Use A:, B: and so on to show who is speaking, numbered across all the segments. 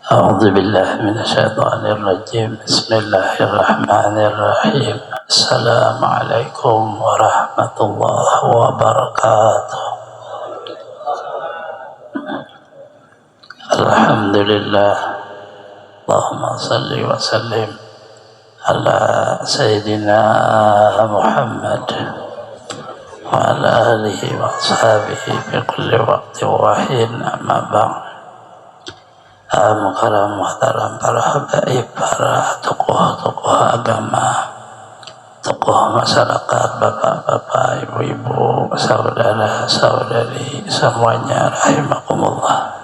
A: أعوذ بالله من الشيطان الرجيم. بسم الله الرحمن الرحيم. السلام عليكم ورحمة الله وبركاته. الحمد لله. اللهم صل وسلم على سيدنا محمد وعلى آله وأصحابه في كل وقت وحين. أما بعد. Muhtaram para habaib, para tokoh-tokoh agama, tokoh masyarakat, bapak-bapak, ibu-ibu, saudara-saudari semuanya rahimakumullah.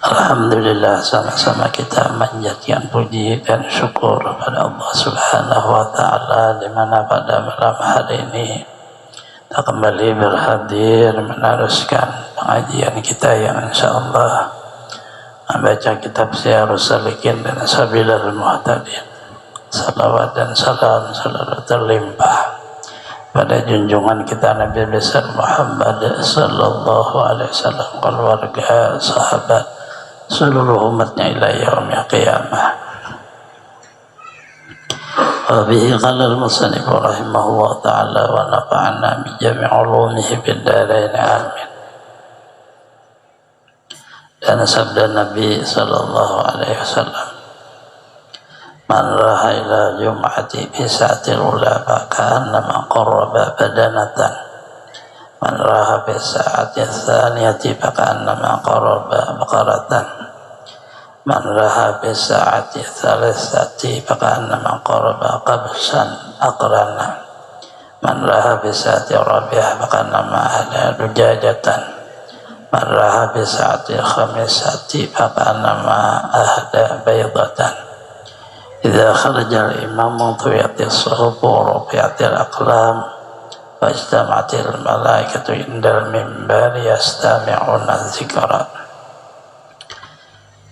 A: Alhamdulillah, sama-sama kita manjatkan puji dan syukur pada Allah Subhanahu wa taala, di mana pada malam hari ini kita kembali berhadir meneruskan pengajian kita yang insyaallah membaca kitab Syiarus Salikin dan Sabilul Muhtadin. Salawat dan salam selalu terlimpah pada junjungan kita Nabi besar Muhammad sallallahu alaihi wasallam, keluarga, sahabat, seluruh umatnya ila yaumil qiyamah. Wa bihi qala al-musannif rahimahullah ta'ala wa nafa'ana bi jami' ulumihi bid darain amin. Dan sabda Nabi sallallahu alaihi wasallam, man raha ila jum'ati fi sa'atil ula ka'annama qarraba badanatan, man raha fi sa'atil thaniyati ka'annama qarraba baqaratan, man raha fi sa'atil thalithati ka'annama qarraba qabsan aqrana, man raha fi sa'atil rabi'ah ka'annama ahda dujajatan, man raha bi sa'atil khamisati faqanama ahda baydatan. Idza kharaja al-imamu tuyatis suhur rufiatil aqlam wa ijtama'atil malaikatu indal mimbar yastami'una dzikra.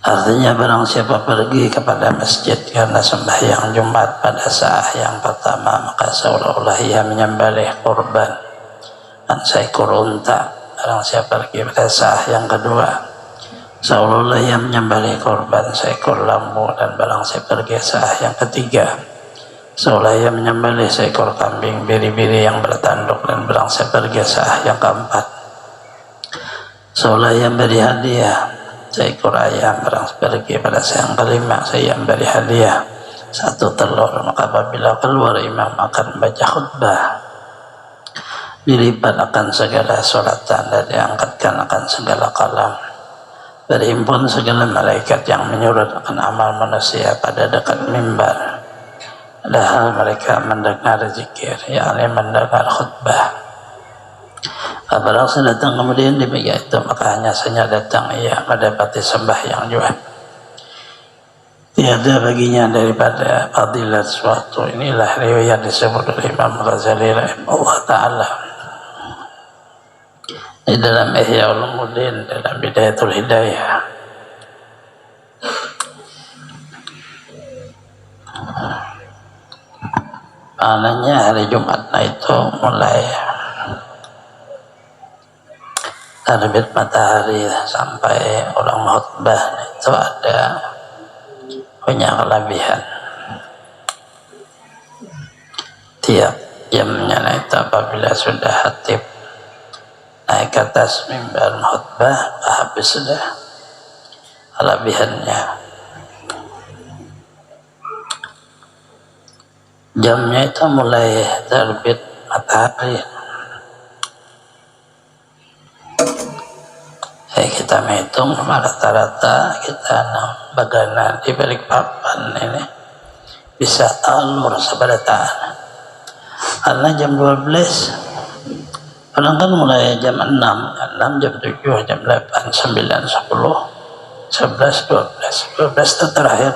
A: Artinya, barang siapa pergi kepada masjid karena sembahyang Jumat pada saat yang pertama, maka seolah-olah ia menyembelih kurban dan seekor unta. Barang siapa pergi pada saat yang kedua, seolah-olah ia menyembelih korban seekor lambu. Dan barang siapa pergi saat yang ketiga, seolah ia menyembelih seekor kambing biri-biri yang bertanduk. Dan barang siapa pergi saat yang keempat, seolah ia memberi hadiah seekor ayam. Barang siapa pergi pada saat yang kelima, saya memberi hadiah satu telur. Maka apabila keluar imam akan membaca khutbah, dilipat akan segala suratan dan diangkatkan akan segala kalam, berhimpun segala malaikat yang menyurut akan amal manusia pada dekat mimbar, padahal mereka mendengar zikir, yakni mendengar khutbah. Apabila datang kemudian di meja itu, maka hanya saja datang ia mendapati sembahyang juga. Tiada baginya daripada fadilat suatu. Inilah riwayat disebut oleh Imam Ghazali rahimahullah ta'ala di dalam Ihya Ulumuddin, dalam Bidayatul Hidayah. Maknanya hari Jumat itu mulai terbit matahari sampai orang khutbah itu ada punya kelebihan. Tiap jamnya itu apabila sudah khatib naik ke atas mimbar khutbah, habis sudah kelebihannya. Jamnya itu mulai terbit matahari. Kita menghitung rata-rata kita bagana di balik papan ini bisa alur seberapa. Karena jam 12 kadang kan mulai jam 6, jam 7, jam 8, 9, 10, 11, 12 itu terakhir.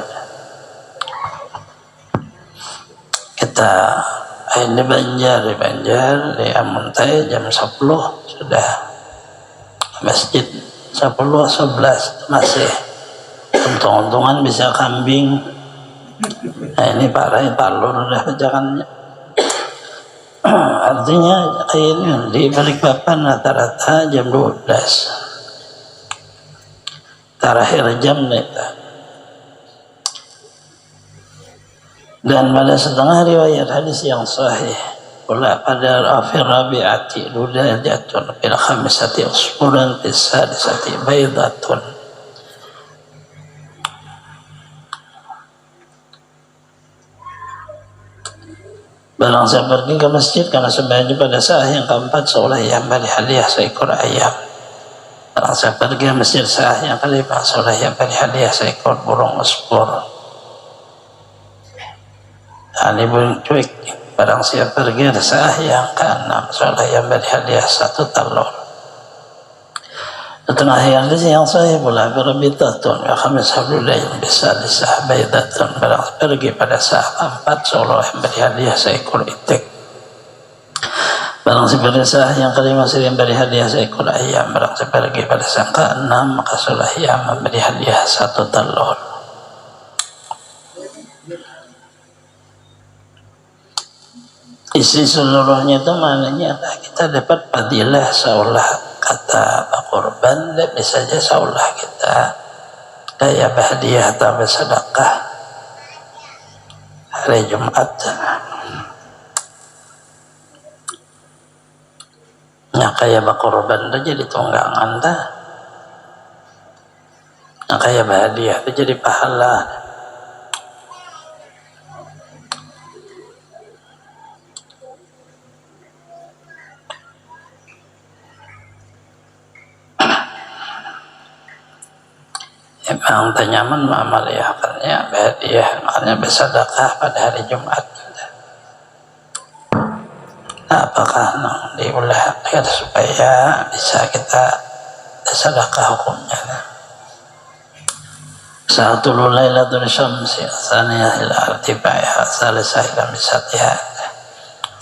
A: Kita di Banjar, di Amuntai jam 10 sudah masjid, 10, 11 masih untung-untungan bisa kambing. Nah ini parah, talur udah jangan. Artinya akhirnya di Balikpapan rata-rata jam 12. terakhir jam itu. Dan pada setengah riwayat hadis yang sahih pula pada akhir rabi'ati ludajatun bil khamisati usburan bis sadisati baydatun. Barang saya pergi ke masjid karena sebenarnya pada saat yang keempat seolah yang beri hadiah seekor ayam. Barang saya pergi ke masjid saat yang kelima seolah yang beri hadiah seekor burung usbur. Ini burung cuik. Barang saya pergi ke saat yang keenam seolah yang beri hadiah satu telur. Terakhir hadis yang sahih pula berbitatun wa khamis hablulain bisadisah baydatun. Barang pergi pada saat keempat seolah yang beri hadiah seekor itik. Barang seperti saat yang kelima yang beri hadiah seekor ayam. Barang seperti pada saat keenam maka seolah yang memberi hadiah satu telur. Isi seluruhnya itu maknanya kita dapat fadilah seolah kata korban, dan bisa saja seolah kita kayak hadiah atau bersedekah hari Jumat. Nah kayak korban itu jadi tunggangan dah. Nah kayak hadiah itu jadi pahala. Memang tanyaman mengamalkan hadiah, makanya bersedekah pada hari Jumat. Nah, apakah diulah supaya bisa kita bersedekah hukumnya? Sa'atul lailatul syamsi tsaniyah ila irtifaiha salisah ila misatiha.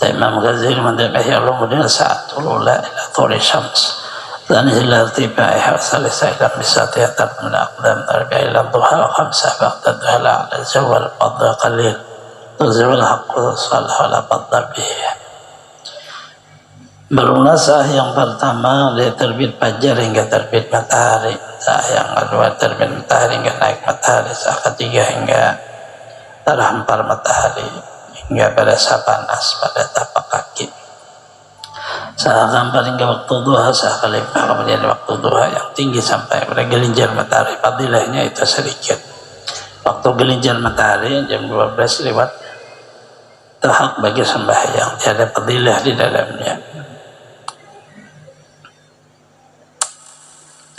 A: Imam Ghazali mendapatkan ulumuddin sa'atul ila turi syams. Dan ila irtifaiha salisah ila misatiha min aqdam arba'a ila duha wa khamsah ba'da duha ala zawal fadha qalil. Zawal haqqu salah wala fadha bihi. Berlunas sah yang pertama dari terbit fajar hingga terbit matahari. Sah yang kedua terbit matahari hingga naik matahari. Sah ketiga hingga terhampar matahari hingga pada saat panas pada tapak kaki. Sah keempat hingga waktu duha. Sah kelima kemudian waktu duha yang tinggi sampai pada gelincir matahari. Fadilahnya itu sedikit. Waktu gelincir matahari jam 12 lewat tahap bagi sembahyang, tiada fadilah di dalamnya.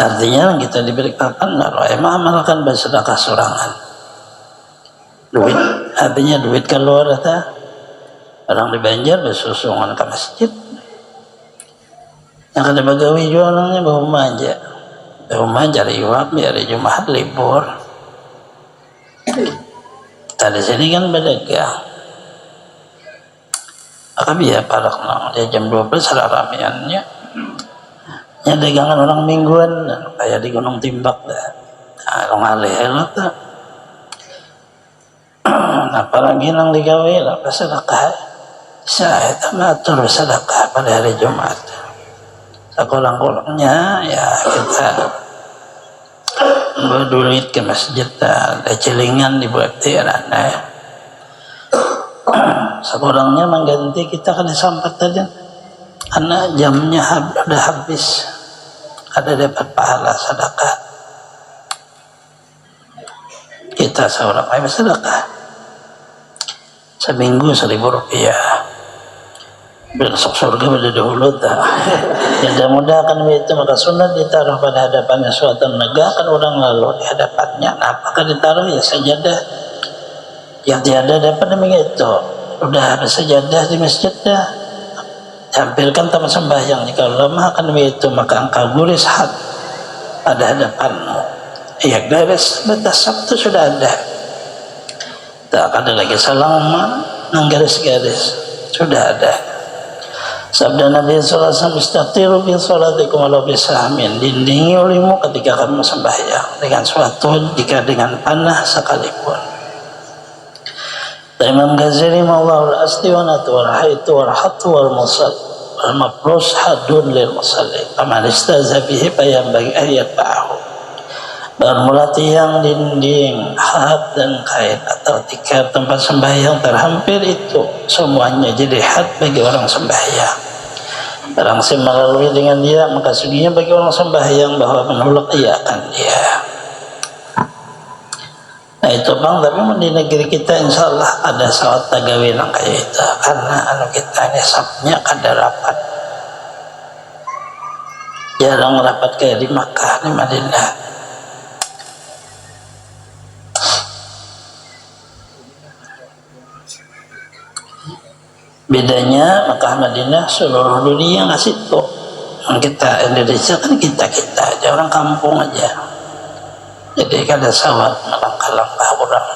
A: Artinya kita diberi kapan kalau emang amalkan bersedekah sorangan. Duit, artinya duit keluar ada orang di Banjar bersusungan ke masjid. Yang ada bagawi jualannya bawa manja, cari uang hari Jumat libur. Tadi sini kan berdagang. Maka biar parak dia jam 12 ada ramiannya. Ya dagangan orang mingguan kayak di Gunung Timbak dah. Nah, orang alih tuh. Apalagi nang digawe lah sedekah. Saya matur sedekah pada hari Jumat. Sekolah-kolangnya ya kita berduit ke masjid ada celingan dibuat tiarana. Sekurangnya mengganti kita kan disampat aja. Karena jamnya sudah habis, ada dapat pahala sedekah. Kita seorang ayah sedekah seminggu 1.000 rupiah. Besok surga pada dahulu dah. Ya mudah akan itu maka sunat ditaruh pada hadapannya suatu negara kan orang lalu di hadapannya. Nah, apakah ditaruh ya sajadah yang tiada dapat demikian itu. Udah ada sajadah di masjid dah. Tampilkan tempat sembahyang. Jika lemah akan itu maka engkau guris hat pada hadapanmu. Ya garis batas Sabtu sudah ada. Tak ada lagi salaman nang garis-garis sudah ada. Sabda Nabi sallallahu alaihi wasallam istatiru bi salatikum walau bisahmin, dindingi olehmu ketika kamu sembahyang dengan suatu jika dengan panah sekalipun. Imam Ghazali maulahu al-astiwanatu wal haitu wal hatu wal musal wal mafrus hadun lil musalli faman istaza bihi fayambagi ayat ba'ahu. bermula tiang, dinding, hat dan kain atau tikar tempat sembahyang terhampir itu semuanya jadi hat bagi orang sembahyang. Barang siapa melalui dengan dia, maka sungguhnya bagi orang sembahyang bahwa menolak ia akan dia. Nah itu bang, tapi di negeri kita insya Allah ada sawat tagawi yang kayak itu, karena kita ini sabnya kada rapat, jarang rapat kayak di Makkah, di Madinah. Bedanya Makkah Madinah seluruh dunia ngasih tuh. Kita Indonesia kan kita aja orang kampung aja. Jadi kada sawat melangkah-langkah orang.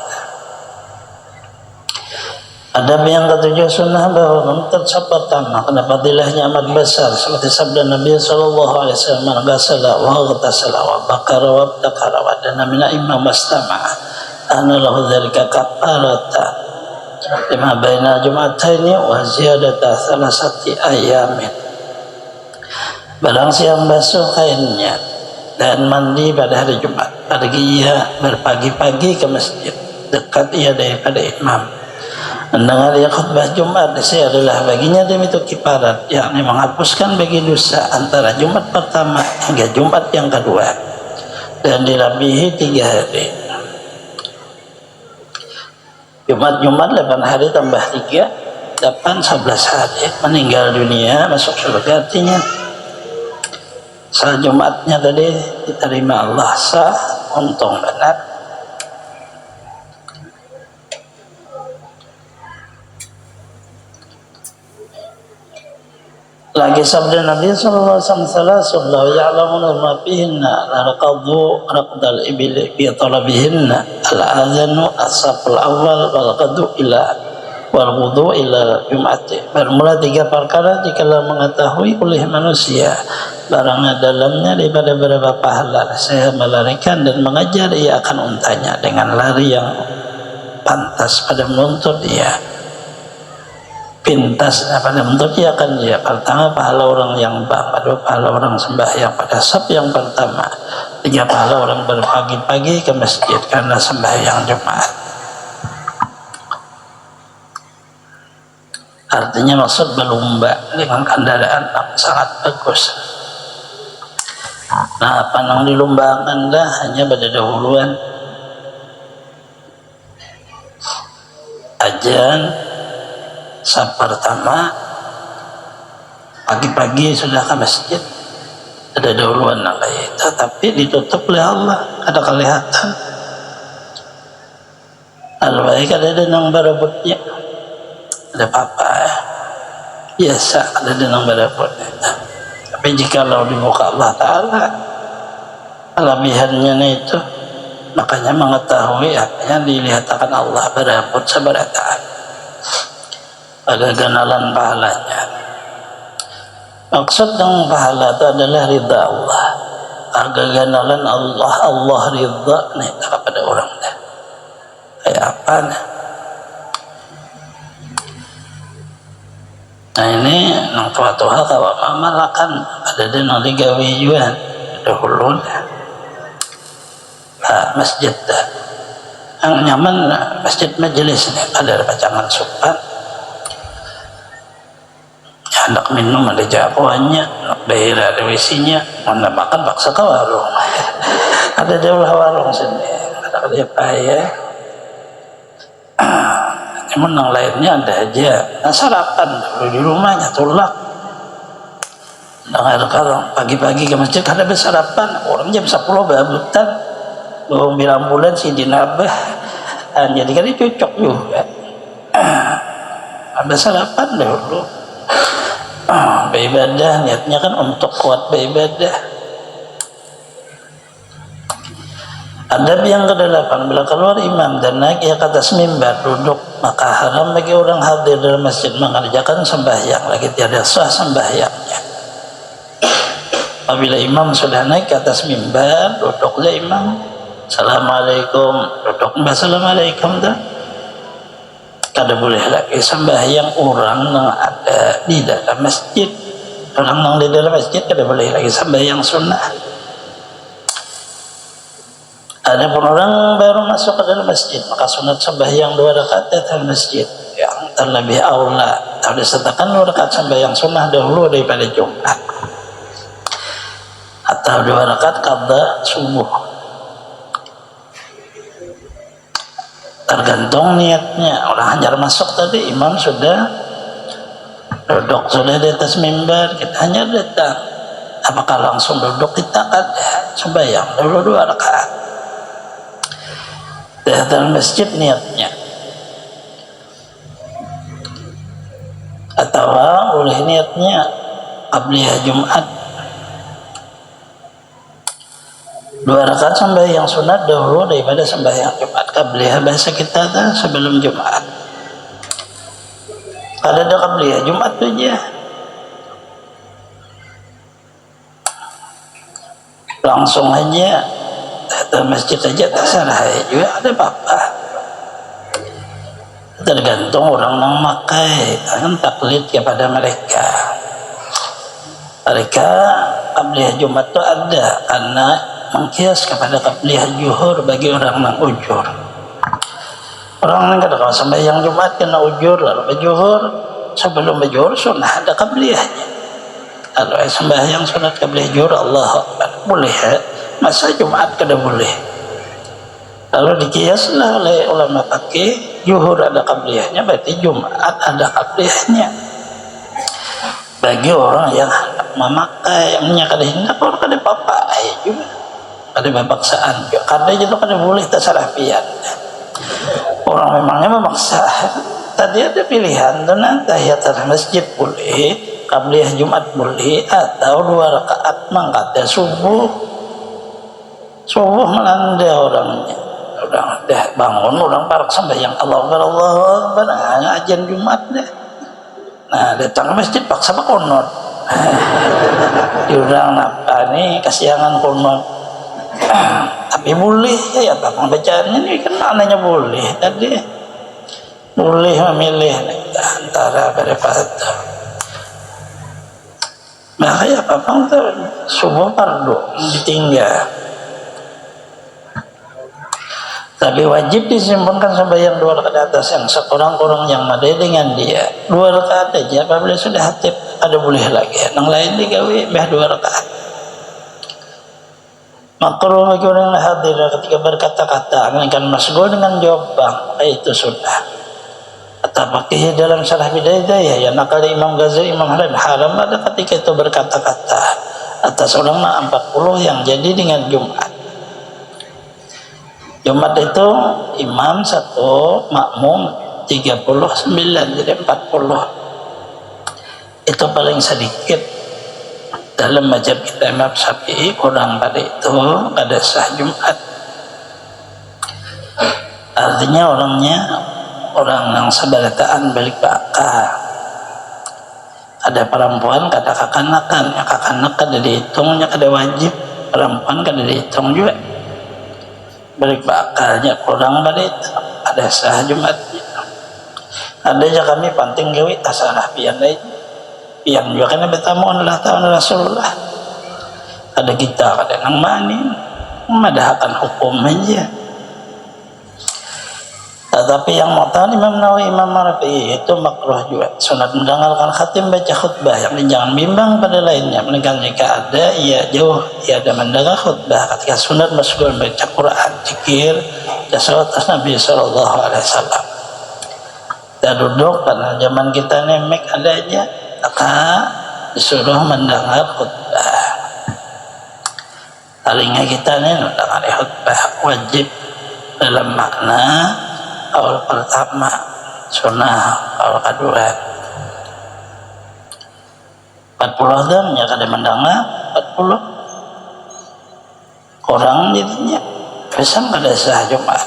A: Adab yang ketujuh sunnah bahwa menutup pertama karena fadilahnya amat besar seperti sabda Nabi SAW, man ghasala wa ghtasala wa bakara wa abtakara wa dana mina imam mastama'a ana lahu dzalika kafaratan lima baina jum'ataini wa ziyadata salasati ayamin. Barang siang basuh kainnya dan mandi pada hari Jumat, pergi ia berpagi-pagi ke masjid dekat ia daripada imam, mendengar ia khutbah Jumat, ini adalah baginya demi itu kifarat, yakni menghapuskan bagi dosa antara Jumat pertama hingga Jumat yang kedua, dan dilabihi 3 hari. Jumat 8 hari tambah 3, 8 11 hari meninggal dunia masuk surga. Artinya salat Jumatnya tadi diterima Allah sah, untung benar. Lagi sabda Nabi sallallahu alaihi wasallam, sallallahu ya'lamuna ma fihinna raqadu raqdal ibli bi talabihinna al-azanu as-safal awal wal qadu ila wal wudu ila jum'ati. Bermula 3 perkara dikala mengetahui oleh manusia barangnya dalamnya daripada berapa pahala, saya melarikan dan mengajar ia akan untanya dengan lari yang pantas pada menuntut dia, pintas pada menuntut dia akan dia. Pertama pahala orang yang bang, kedua pahala orang sembahyang pada sab yang pertama, 3 pahala orang berpagi-pagi ke masjid karena sembahyang Jumat. Artinya maksud berlomba dengan kendaraan yang sangat bagus. Nah, apa yang dilombakan dah hanya pada dahuluan ajan sab pertama pagi-pagi sudah ke masjid, ada dahuluan kayak itu, tapi ditutup oleh Allah, ada kelihatan. Al-baik ada yang berebutnya, ada apa-apa ya, biasa ada yang berebutnya. Tapi jika lo dibuka Allah Ta'ala kelebihannya itu, makanya mengetahui apa yang dilihatkan Allah berebut seberataan pada ganalan pahalanya. Maksud dengan pahala itu adalah ridha Allah, agak ganalan Allah ridha nih kepada orang dah. Kayak apa nih? Nah ini nang tua-tua kalau malakan ada di nang ligawi juga dahulu masjid dah. Yang nyaman masjid majelis nih, ada pacangan sopan, anak minum ada jagoannya, anak bayar ada WC-nya, mana makan paksa ke warung. Ada jauh warung sini, ada dia payah. Namun yang lainnya ada aja. Nah, sarapan dulu di rumahnya tulak. Dengar kalau pagi-pagi ke masjid ada bersarapan, orang jam 10 babutan, belum bilang bulan si dinabah. Jadi kan itu cocok juga. Ada sarapan dulu. Beribadah niatnya kan untuk kuat beribadah. Adab yang ke-8, bila keluar imam dan naik ia ke atas mimbar duduk, maka haram bagi orang hadir dalam masjid mengerjakan sembahyang lagi tiada sah sembahyangnya. Apabila imam sudah naik ke atas mimbar, duduklah imam, assalamualaikum, duduk assalamualaikum dah. Kada boleh lagi sembahyang orang yang ada di dalam masjid. Orang yang di dalam masjid kada boleh lagi sembahyang sunnah. Ada pun orang baru masuk ke dalam masjid, maka sunat sembahyang 2 rakaat di dalam masjid yang terlebih aula. Kalau disertakan 2 rakaat sembahyang sunnah dahulu daripada Jumat, atau 2 rakaat qadha subuh. Tergantung niatnya. Orang hanya masuk tadi, imam sudah duduk, sudah di atas mimbar, kita hanya datang. Apakah langsung duduk? Kita ada sembahyang dulu 2 rakaat di dalam masjid niatnya, atau boleh niatnya qabliyah Jumat 2 rakaat sembahyang sunat dahulu daripada sembahyang Jumat. Qabliyah bahasa kita tuh sebelum Jumat. Kalau ada qabliyah Jumat tu aja, langsung aja ke masjid aja terserah juga, ada apa-apa. Tergantung orang yang makai, kan taklid kepada mereka. Mereka qabliyah Jumat itu ada karena mengkias kepada qabliyah Zuhur bagi orang yang ujur. Orang yang kata kalau sembahyang Jumat kena ujur, lalu berjuhur, sebelum berjuhur sunnah ada qabliyahnya. Kalau sembahyang sunat qabliyah Zuhur, Allah Akbar, boleh ya? Masa Jumat kada boleh? Lalu dikiaslah oleh ulama pakai Zuhur ada qabliyahnya, berarti Jumat ada qabliyahnya. Bagi orang yang memakai, yang kada hendak, orang kada papai juga, kada paksaan juga. Kada itu kada boleh terserah pian. Orang memangnya memaksa. Tadi ada pilihan tuh, tahiyatul masjid boleh, qabliyah Jumat boleh, atau 2 rakaat mangkatnya subuh. Subuh melanda orangnya, orang dah bangun, orang parak sembahyang Allah Akbar, ajan Jumat deh. Nah, datang ke masjid paksa konot. Diurang apa nih kasihangan konot. Tapi boleh ya, apa pembacaannya ini kan maknanya boleh tadi. Boleh memilih antara daripada makanya apa tuh subuh fardu ditinggal, tapi wajib disimpankan sembahyang 2 rakaat atas yang sekurang-kurang yang ada dengan dia 2 rakaat aja. Apabila sudah hatib ada boleh lagi yang lain digawe 2 rakaat. Makruh bagi orang yang hadir ketika berkata-kata melainkan masgul dengan jawab itu sunnah. Atau pakai dalam Syarah Bidayah ya nakal Imam Ghazali, Imam Haram ada ketika itu berkata-kata atas orang 40 yang jadi dengan Jumat. Jumat itu imam 1, makmum 39, jadi 40. Itu paling sedikit dalam mazhab kita Imam Syafi'i. Kurang pada itu kada sah Jumat. Artinya orang yang seberataan balik bakal. Ada perempuan kada kakanakan, kakanak kada dihitungnya, kada wajib. Perempuan kada dihitung juga. Balik bakalnya kurang pada itu, ada sah Jumatnya. Ada aja kami penting gawe tasalah pian lain. Pian juga kena bertamu adalah tahun Rasulullah. Ada kita kada nang manin, madahkan hukum aja. Tetapi yang mau tahu Imam Nawawi, Imam Rafi'i itu makruh juga sunat mendengarkan khatim baca khutbah, yang jangan bimbang pada lainnya. Melainkan jika ada ia jauh tiada mendengar khutbah ketika sunat masgul baca Quran, zikir, salawat atas Nabi sallallahu alaihi wasallam. Kita duduk karena zaman kita nemek ada aja, maka disuruh mendengar khutbah. Palingnya kita nih mendengar khutbah wajib dalam makna awal pertama, sunnah awal kedua. 40 jam ya kada mendengar 40 kurang jadinya bisa kada sah Jumat.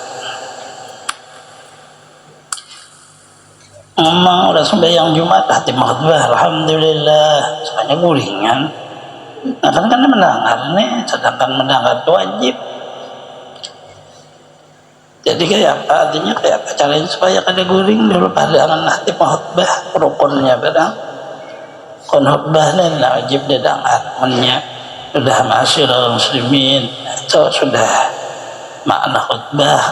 A: Memang udah sembahyang Jumat hati khutbah alhamdulillah semuanya gulingan. Nah kan mendengar nih, sedangkan mendengar itu wajib. Jadi kayak apa artinya, kayak apa caranya supaya kada guring dulu padangan hati khutbah rukunnya barang kon khutbah nih wajib didengar mennya sudah masyarakat muslimin itu sudah makna khutbah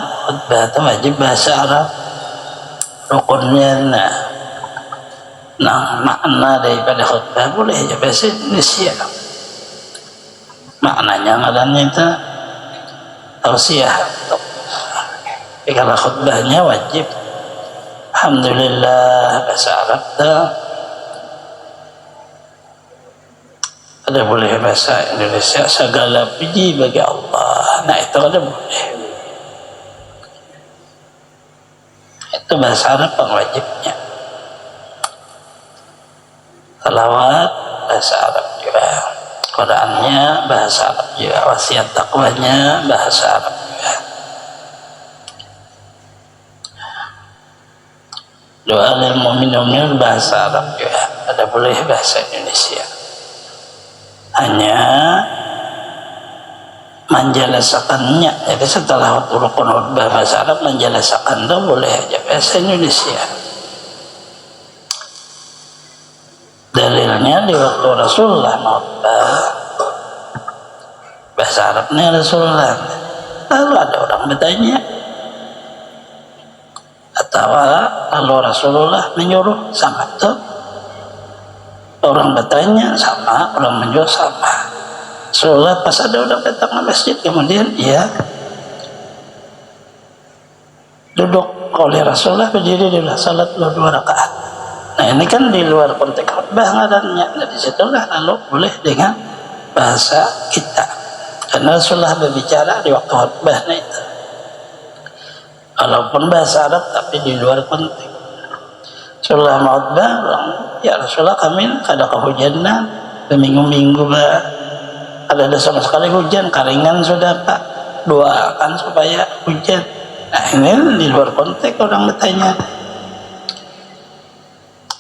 A: itu wajib bahasa Arab rukunnya. Nah makna daripada khutbah boleh aja bahasa Indonesia, maknanya ngarannya itu tausiah. Tapi kalau khutbahnya wajib alhamdulillah bahasa Arab tuh. Ada boleh bahasa Indonesia, segala puji bagi Allah. Nah itu ada boleh. Itu bahasa Arab wajibnya. Salawat bahasa Arab juga. Qurannya bahasa Arab juga. Wasiat takwanya bahasa Arab juga. Doa lil mu'minin bahasa Arab juga. Ada boleh bahasa Indonesia. Hanya menjelasakannya, jadi setelah rukun khutbah bahasa Arab menjelasakan itu boleh aja bahasa Indonesia. Dalilnya di waktu Rasulullah khutbah bahasa Arabnya Rasulullah, lalu ada orang bertanya atau lalu Rasulullah menyuruh, sama tuh. Orang bertanya sama, orang menjawab sama. Rasulullah pas ada orang datang ke masjid, kemudian ia duduk oleh Rasulullah, berdiri di salat 2 rakaat. Nah ini kan di luar konteks khutbah ngarannya. Nah disitulah lalu boleh dengan bahasa kita, karena Rasulullah berbicara di waktu khutbah itu walaupun bahasa Arab tapi di luar konteks. Rasulullah khutbah, ya Rasulullah kami kada kehujanan berminggu-minggu ada sama sekali hujan, keringan sudah Pak, doakan supaya hujan. Nah ini di luar konteks orang bertanya.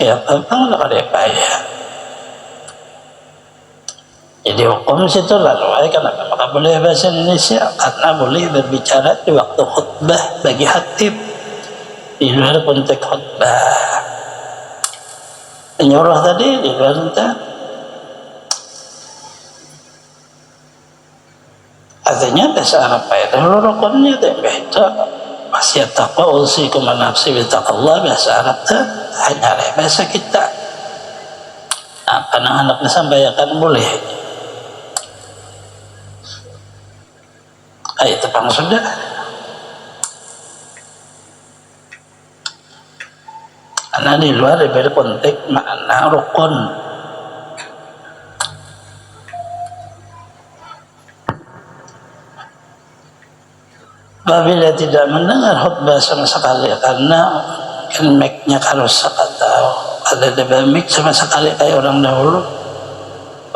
A: Ya apa nggak ada apa ya. Jadi hukum situ lalu kenapa maka boleh bahasa Indonesia, karena boleh berbicara di waktu khutbah bagi khatib di luar konteks khutbah. Penyuruh tadi di luar itu artinya bahasa Arab itu rukunnya itu wasiat taqwa usikum nafsi bitaqallah. Bahasa Arab itu hanya bahasa kita. Nah, anak-anaknya sampaikan boleh. Itu bang sudah. Karena di luar daripada konteks makna rukun. Apabila tidak mendengar khutbah sama sekali, karena kan mic-nya harus atau ada mic sama sekali kayak orang dahulu.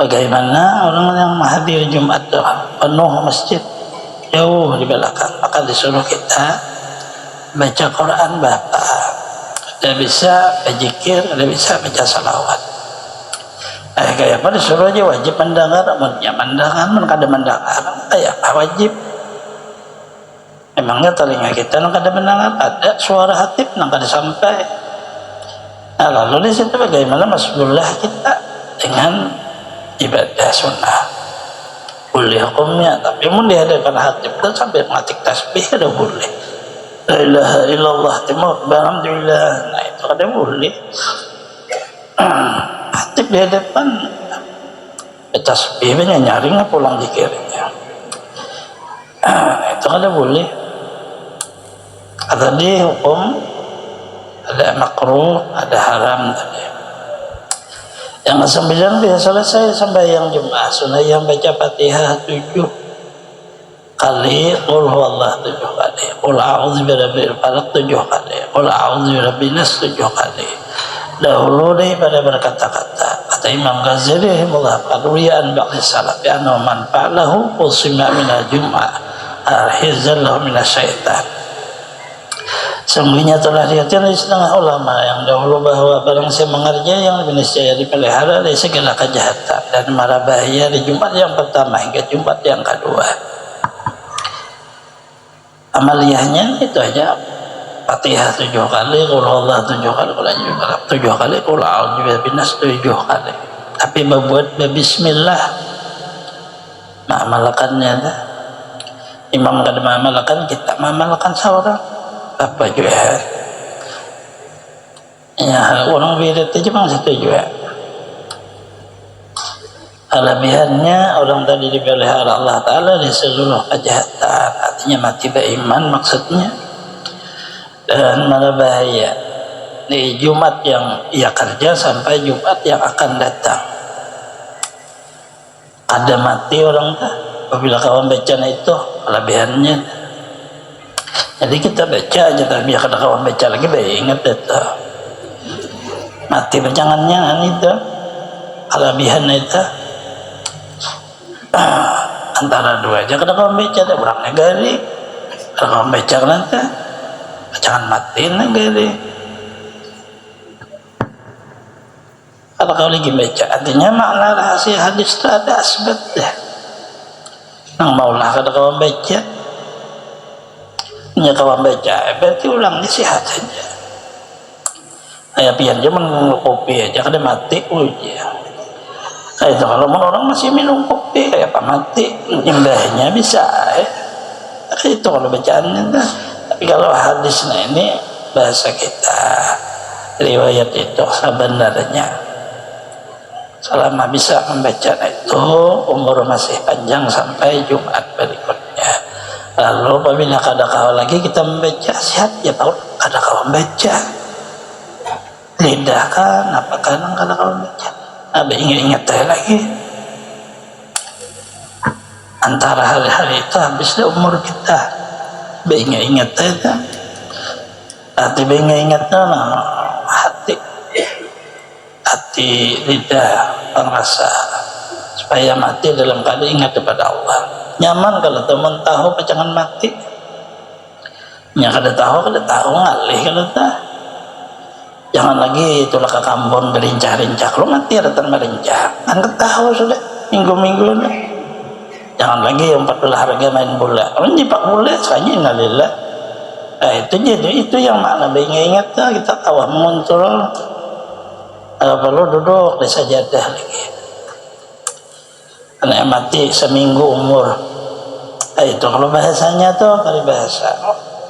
A: Bagaimana orang yang hadir Jumat penuh masjid jauh di belakang, maka disuruh kita baca Quran Bapak. Ada bisa berzikir, ada bisa baca salawat. Kayak apa disuruh aja wajib mendengar, amunnya mendengar, kada mendengar, kayak apa wajib. Emangnya telinga kita nang kada mendengar, ada suara khatib nang kada sampai. Nah lalu di situ bagaimana mas'ulah kita dengan ibadah sunnah. Boleh hukumnya, tapi mun di hadapan khatib itu sampai mengatik tasbih ada boleh. La ilaha illallah timur alhamdulillah. Nah itu kada boleh. Khatib di hadapan tasbihnya nyaring pulang dikirnya. Itu kada boleh. Ada di hukum ada makruh, ada haram tadi. Yang ke-9 bisa selesai sembahyang Jumat sunnah yang baca Fatihah 7 kali, qul huwallah 7 kali, qul a'udzu birabbil falaq 7 kali, qul a'udzu birabbin nas 7 kali. Dahulu daripada berkata-kata kata Imam Ghazali rahimahullah, qadriyaan ba'di salaf ya anna man fa'alahu usima minal jum'ah arhizallahu minasyaitan. Sungguhnya telah dikatakan di setengah ulama yang dahulu bahwa barang siapa mengerjakan yang niscaya dipelihara dari segala kejahatan dan mara bahaya di Jumat yang pertama hingga Jumat yang kedua. Amaliyahnya itu aja Fatihah 7 kali, qul huwallahu 7 kali, qul a'udzu birabbil 7 kali, qul a'udzu birabbin nas 7 kali. Tapi berbuat bismillah mengamalkannya imam kada mengamalkan, kita mengamalkan seorang apa juga ya, orang wirid itu memang satu juga. Kelebihannya orang tadi dipelihara Allah Ta'ala di seluruh kejahatan, artinya mati beriman maksudnya. Dan mana bahaya di Jumat yang ia kerja sampai Jumat yang akan datang, ada mati orang tak apabila kawan bacaan itu kelebihannya. Jadi kita baca aja, tapi kalau kawan baca lagi baik ingat itu mati bacangannya itu kelebihan itu. Antara dua aja kada kawan baca ada orang negari, kada kawan baca nanti bacangan mati negari. Kalau kau lagi baca, artinya makna rahasia hadis itu ada asbat dah. Nang maulah kada kawan baca, nya kawan baca, berarti ulang nasihat saja. Ayah pian aja minum kopi aja kada mati uja. Kayak itu kalau orang masih minum kopi kayak apa mati nyembahnya bisa kayak itu kalau bacaannya dah. Tapi kalau hadisnya ini bahasa kita riwayat itu sebenarnya selama bisa membaca itu umur masih panjang sampai Jumat berikutnya. Lalu apabila kada kawan lagi kita membaca sehat ya tahu kada kawan baca lidah kan apakah kada kawan baca. Ingat-ingat lagi antara hari-hari itu habislah umur kita. Ingat-ingat aja hati, ingat hati lidah pengrasa supaya mati dalam keadaan ingat kepada Allah. Nyaman kalau teman tahu jangan mati nya kada tahu ngalih kada tahu. Jangan lagi itulah ke kampung berincah-rincah, lu mati datang berincah kan ketahui sudah minggu-minggu nih. Jangan lagi yang 4 harga main bola, orang nyipak bola saja innalillah. Itu jadi itu yang makna ingat kita tahu muncul perlu duduk di sajadah lagi anak mati seminggu umur. Itu kalau bahasanya tuh kali bahasa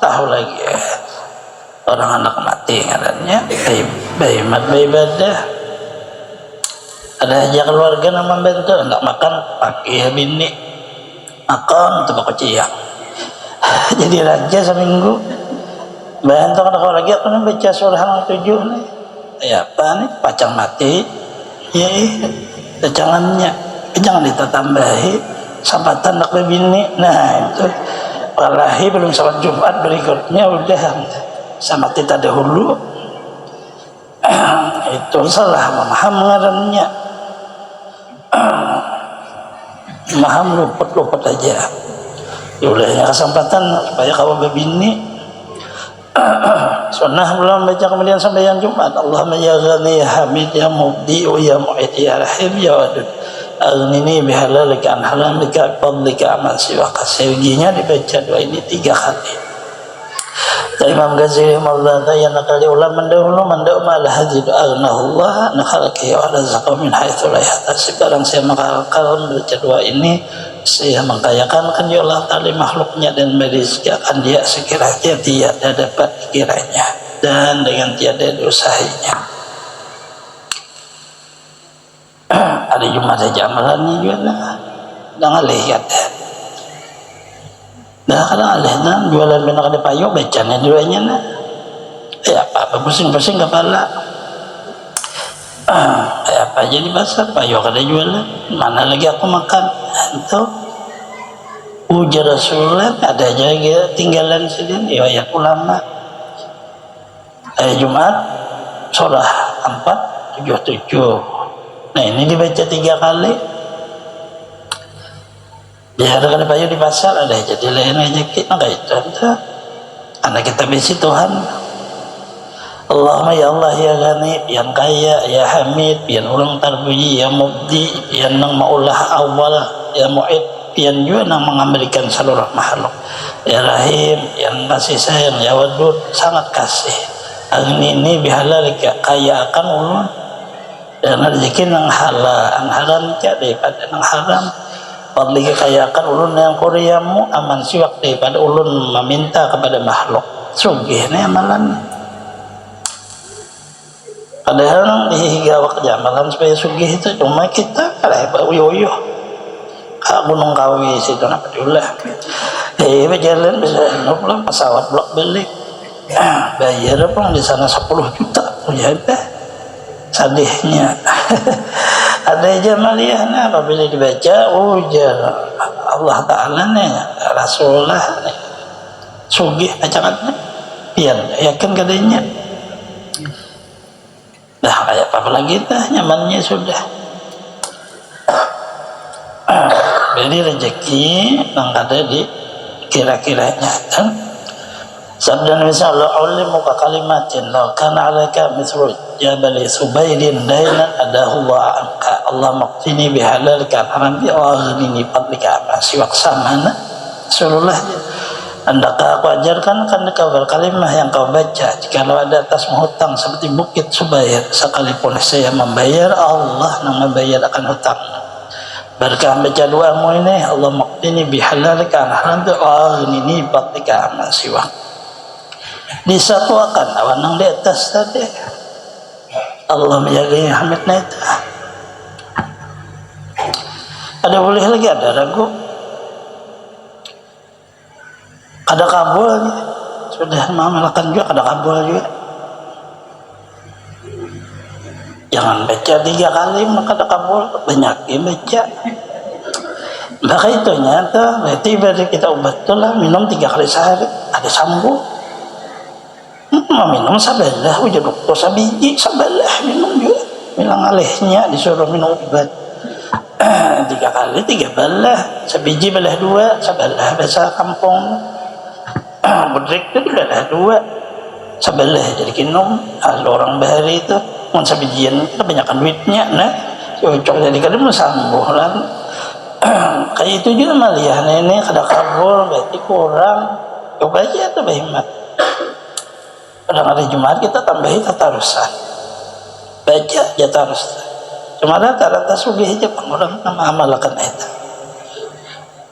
A: tahu lagi orang anak mati katanya baimat baibadah. Ada aja keluarga nama membantu anak makan pakai bini makan untuk keciang jadi raja seminggu bantu anak lagi aku nih baca surah 7 nih ya apa nih pacang mati ya jangannya jangan ditatambahi sambatan anak bini. Nah itu walahi belum salat Jumat berikutnya udah sama kita dahulu itu salah memaham ngarannya memaham luput aja diulahnya kesempatan supaya kawan berbini sunnah belum baca kemudian sampai yang Jumat Allahumma ya ghani ya hamid ya mubdi ya mu'id ya rahim ya wadud aghnini bihalalika an haramika fadlika aman siwa kasewginya dibaca doa ini 3 kali. Imam Ghazali Maulana yang nakali ulama mendahulu mendahulu hadid aghnahullah nakhalaki wa razaqahu min haitsu la yahtasib. Barang saya mengakalkan baca doa ini saya mengkayakan kan ya Allah Ta'ala makhluknya dan merizkikan dia sekiranya tiada dapat kiranya dan dengan tiada diusahinya. Ada Jumat saja amalannya juga jangan lihat nah kalau alihnya jualan benar ada payo bacanya duanya nah apa pusing-pusing kepala apa aja di pasar payo kada jualan mana lagi aku makan itu ujar Rasulullah ada aja tinggalan sedih riwayat ulama Jumat surah 477. Nah ini dibaca 3 kali ya ada kada payo di pasar ada jadi lain aja kita enggak itu anak kita bisi Tuhan Allahumma ya Allah ya Ghani yang kaya ya Hamid yang ulang terpuji ya Mubdi yang nang maulah awal ya Mu'id yang juga nang mengembalikan seluruh makhluk ya Rahim yang kasih sayang ya Wadud sangat kasih ini bihalalika kaya akan ulun dan rezeki nang halal ang haram daripada nang haram fadli kekayakan ulun yang kuriamu aman siwak daripada ulun meminta kepada makhluk sugih ni amalan. Padahal dihiga waktu amalan supaya sugih itu cuma kita kalau uyuh kak Gunung Kawi situ nak peduli berjalan bisa pulang pesawat blok beli bayar apa di sana 10 juta punya apa sadihnya. Ada jamaliyahnya apabila dibaca ujar Allah Ta'ala nih Rasulullah nih sugih acangannya pian yakin kadanya dah kayak apa lagi dah nyamannya sudah. Jadi rezeki yang ada di kira-kiranya kan sabda Nabi sallallahu alaihi wasallam kalimatin law kana alaika mithlu jabali subairin dainan adahu wa anka Allah maqtini bihalalika harambi wa aghnini fadlika masih waksamana Rasulullah andakah aku ajarkan kan kau berkalimah yang kau baca jikalau ada atasmu hutang seperti bukit Subair sekalipun saya membayar Allah yang membayar akan hutang. Berkah baca doamu ini Allah maqtini bihalalika harambi wa aghnini fadlika masih disatuakan awan yang di atas tadi Allah menjaganya hamidnya itu. Ada boleh lagi ada ragu ada kabulnya sudah mengamalkan juga ada kabul juga. Jangan baca 3 kali maka ada kabul banyak yang baca maka itu nyata berarti ibadah kita obat itulah minum 3 kali sehari ada sambung minum sabalah ujar dokter sabiji sabalah minum juga bilang alihnya disuruh minum obat 3 kali 3 balah sabiji balah 2 sabalah bahasa kampung bedrik itu balah 2 sabalah jadi minum orang bahari itu mun sabijian kebanyakan duitnya nah cocok jadi kadang sambuh lah kayak itu juga maliyah ini kada kabul berarti kurang coba aja tuh bahimat. Kadang hari Jumat kita tambahi tatarusan baca aja tarus cuma rata-rata sugih aja orang nama amalkan itu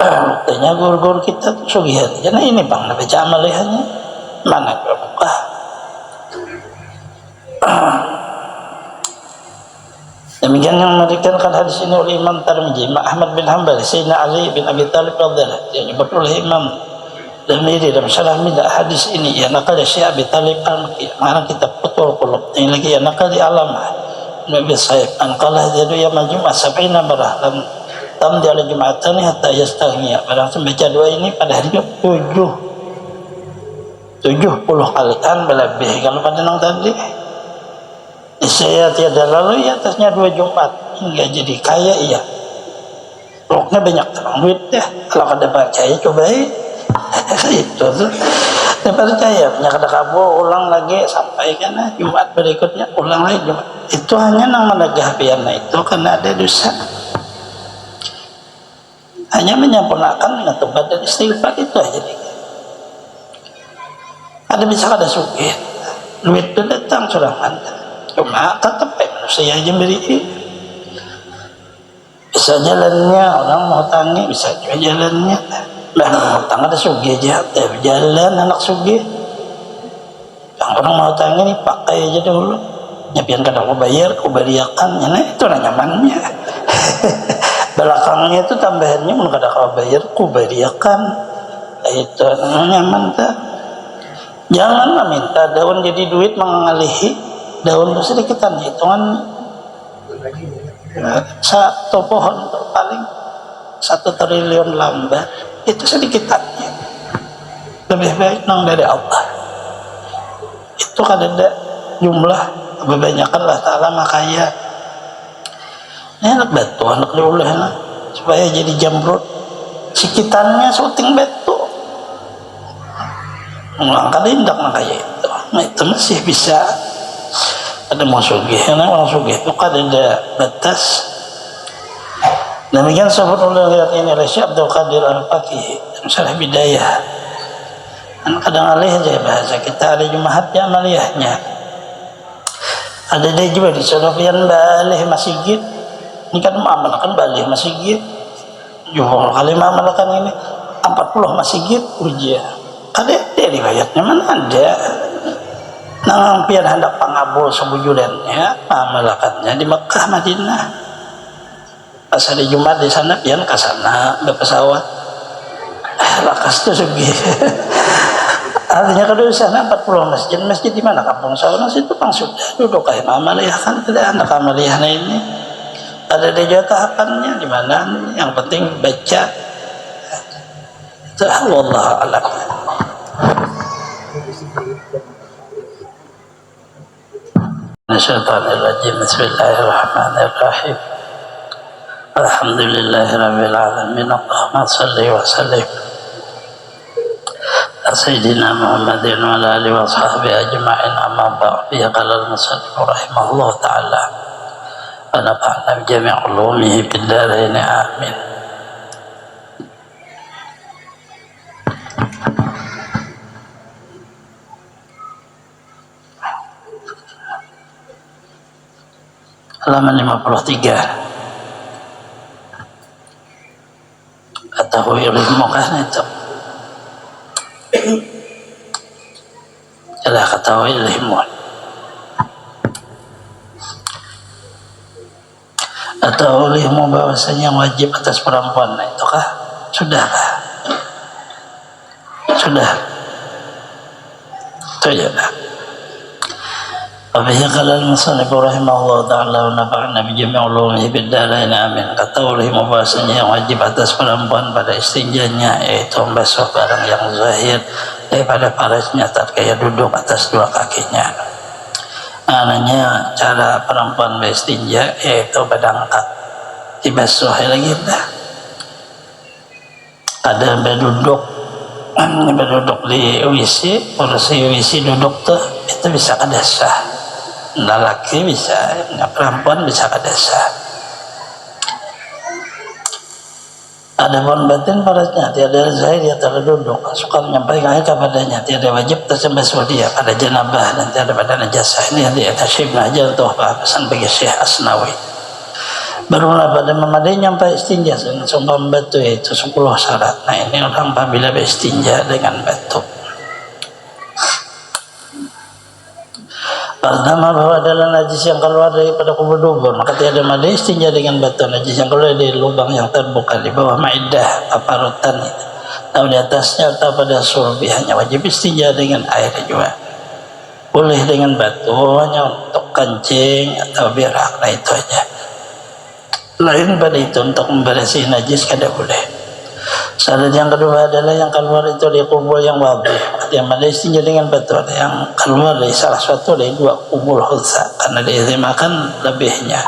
A: buktinya guru-guru kita tuh sugih aja nah ini bang baca amalihannya mana buka demikian yang memberikan hadis ini oleh Imam Tirmidzi Ahmad bin Hanbal Sayyidina Ali bin Abi Thalib radhiyallahu anhu yang disebut oleh Imam Tirmidzi dalam syarah midah hadis ini ya nakal Syekh Abi Thalib al-Makki mana kita betul qulub ini lagi ya nakal di alam Nabi Sayyid anqalah jadu ya majmu'ah 70 marah lam tamdi ala jum'atani hatta yastaghniya barang membaca doa ini pada hari 70 kalian berlebih kalau pada nang tadi saya tiada lalu ya atasnya 2 Jumat hingga jadi kaya iya roknya banyak terang duit deh kalau kada percaya cobain itu tuh saya percaya punya kada kabur ulang lagi sampai karena Jumat berikutnya ulang lagi Jumat itu hanya nang menegah biana itu karena ada dosa hanya menyempurnakan dengan tobat dan istighfar itu aja nih. Ada bisa kada sugih duit itu datang sudah mantap cuma tetap manusia aja beri bisa jalannya orang mau tangi bisa juga jalannya lah mau tangi ada sugih aja jalan anak sugih yang orang mau tangi nih pakai aja dulu nyapian kada aku bayar aku beriakan ya nah itu nyamannya belakangnya itu tambahannya mun kada kau bayar aku beriakan itu nyaman tak janganlah minta daun jadi duit mengalihi daun itu sedikitan hitungan satu pohon itu paling 1 triliun lambat itu sedikitannya lebih baik nang dari Allah itu kan ada jumlah kebanyakan lah ta'ala makanya ini anak batu anak diulah supaya jadi jamrut sekitarnya syuting batu mengangkat indak makanya itu nah itu masih bisa ada mau sugih orang sugih itu kan ada batas demikian sebut oleh lihat ini oleh Syekh Abdul Qadir Al-Faqih Syarah Bidayah kadang alih aja bahasa kita ada jumahatnya amaliyahnya ada dia juga di Surafian balih masjid ini kan mengamalkan balih masjid jumhur kalimah melakukan ini 40 masjid ujian ada riwayatnya mana ada nang pian hendak pangabul sebujulannya melakukannya di Mekah Madinah pas hari Jumat di sana pian ke sana berpesawat lakas tuh segi artinya kalau di sana 40 masjid di mana kampung sauna situ pang sudah duduk kayak amaliyah kan tidak anak amaliyah ini ada di jauh tahapannya di mana yang penting baca itu wallahu a'lam. Nasyaitanirrajim. Bismillahirrahmanirrahim. Alhamdulillahirabbil alamin. Allahumma shalli wa sallim ala sayyidina Muhammadin wa ala alihi wa sahbihi ajma'in. Amma ba'd. Ya qala al-musannif rahimahullah ta'ala wa nafa'na bi jami' ulumihi fid dharain amin. Halaman 53 atau ilmu kan itu adalah kata ilmu atau ilmu bahwasanya wajib atas perempuan itu kah sudah itu ya lah. Wabihi qala al-musannif rahimahullah ta'ala wa nafa'na bi jami' ulumihi fid dharain amin. Kata oleh bahwasanya yang wajib atas perempuan pada istinjanya yaitu membasuh barang yang zahir daripada parasnya tatkala duduk atas dua kakinya. Ananya cara perempuan beristinja yaitu pada angkat dibasuh lagi dah. Ada berduduk di WC, kursi WC duduk tuh itu bisa kadasah. Lelaki bisa, perempuan bisa kadasah. Ada pun batin parasnya tiada zahir dia terduduk suka menyampaikan kepadanya tiada wajib tersembasuh dia pada janabah dan tiada pada najasah. Ini yang diatasibna aja untuk pesan bagi Syekh Asnawi. Barulah pada memadai nyampai istinja sumpah batu itu 10 syarat. Nah ini orang apabila beristinja dengan batu. Pertama bahwa adalah najis yang keluar daripada kubur dubur, maka tiada madai istinja dengan batu. Najis yang keluar dari lubang yang terbuka di bawah maidah paparutan itu atau di atasnya atau pada sulbi hanya wajib istinja dengan air juga. Boleh dengan batu hanya untuk kencing atau berak, nah itu aja. Lain pada itu untuk membersih najis kada boleh. Syarat yang kedua adalah yang keluar itu dari kubur yang wadih. Yang mana istinja dengan batu ada yang keluar dari salah suatu dari dua kubur khulsa karena diizimkan lebihnya.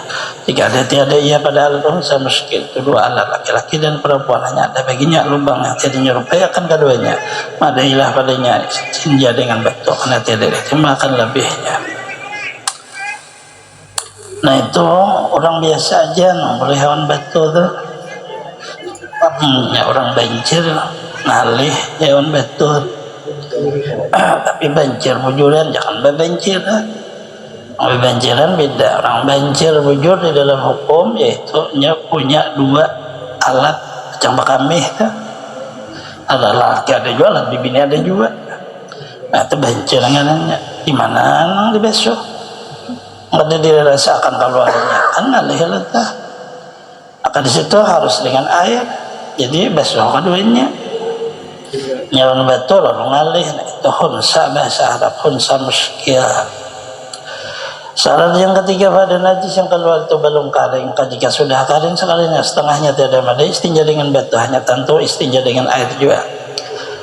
A: Jika ada tiada ia pada alat unsa muskil kedua alat laki-laki dan perempuan hanya ada baginya lubang yang tidak menyerupai akan keduanya. Madailah padanya istinja dengan batu karena tiada diizimkan lebihnya. Nah itu orang biasa aja boleh hewan batu tuh. Ya orang banjir ngalih hewan batu. Tapi banjir bujuran jangan berbanjir. Banjiran beda. Orang banjir bujur di dalam hukum yaitu punya dua alat cambak kami. Ada laki ada juga, alat bibini ada juga. Nah itu banjir ngananya di mana di besok. Ada dirasakan keluarnya kan ngalih lah. Akan di situ harus dengan air. Jadi basuh keduanya. Nyawan batu lalu ngalih. Nah, itu hunsa bahasa Arab hunsa muskil. Syarat yang ketiga pada najis yang keluar itu belum kering. Jika sudah kering sekalinya setengahnya tiada madai istinja dengan batu hanya tentu istinja dengan air juga.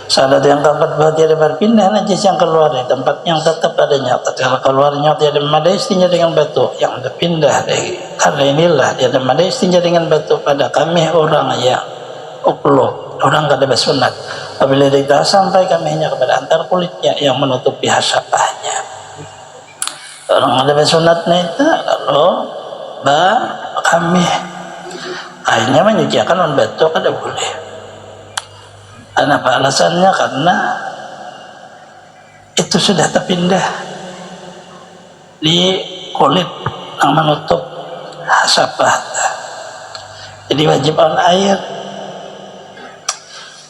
A: Syarat yang keempat bahwa tiada berpindah najis yang keluar dari tempat yang tetap adanya. Tatkala keluarnya tiada madai istinja dengan batu yang berpindah dari karena inilah tiada madai istinja dengan batu pada kami orang yang ukluk orang kada bersunat apabila kita sampai kaminya kepada antar kulitnya yang menutupi hasapahnya. Orang kada bersunatnya itu kalau kami akhirnya menyucikan batu kada boleh. Kenapa alasannya? Karena itu sudah terpindah di kulit yang menutup hasapah. Jadi wajib on air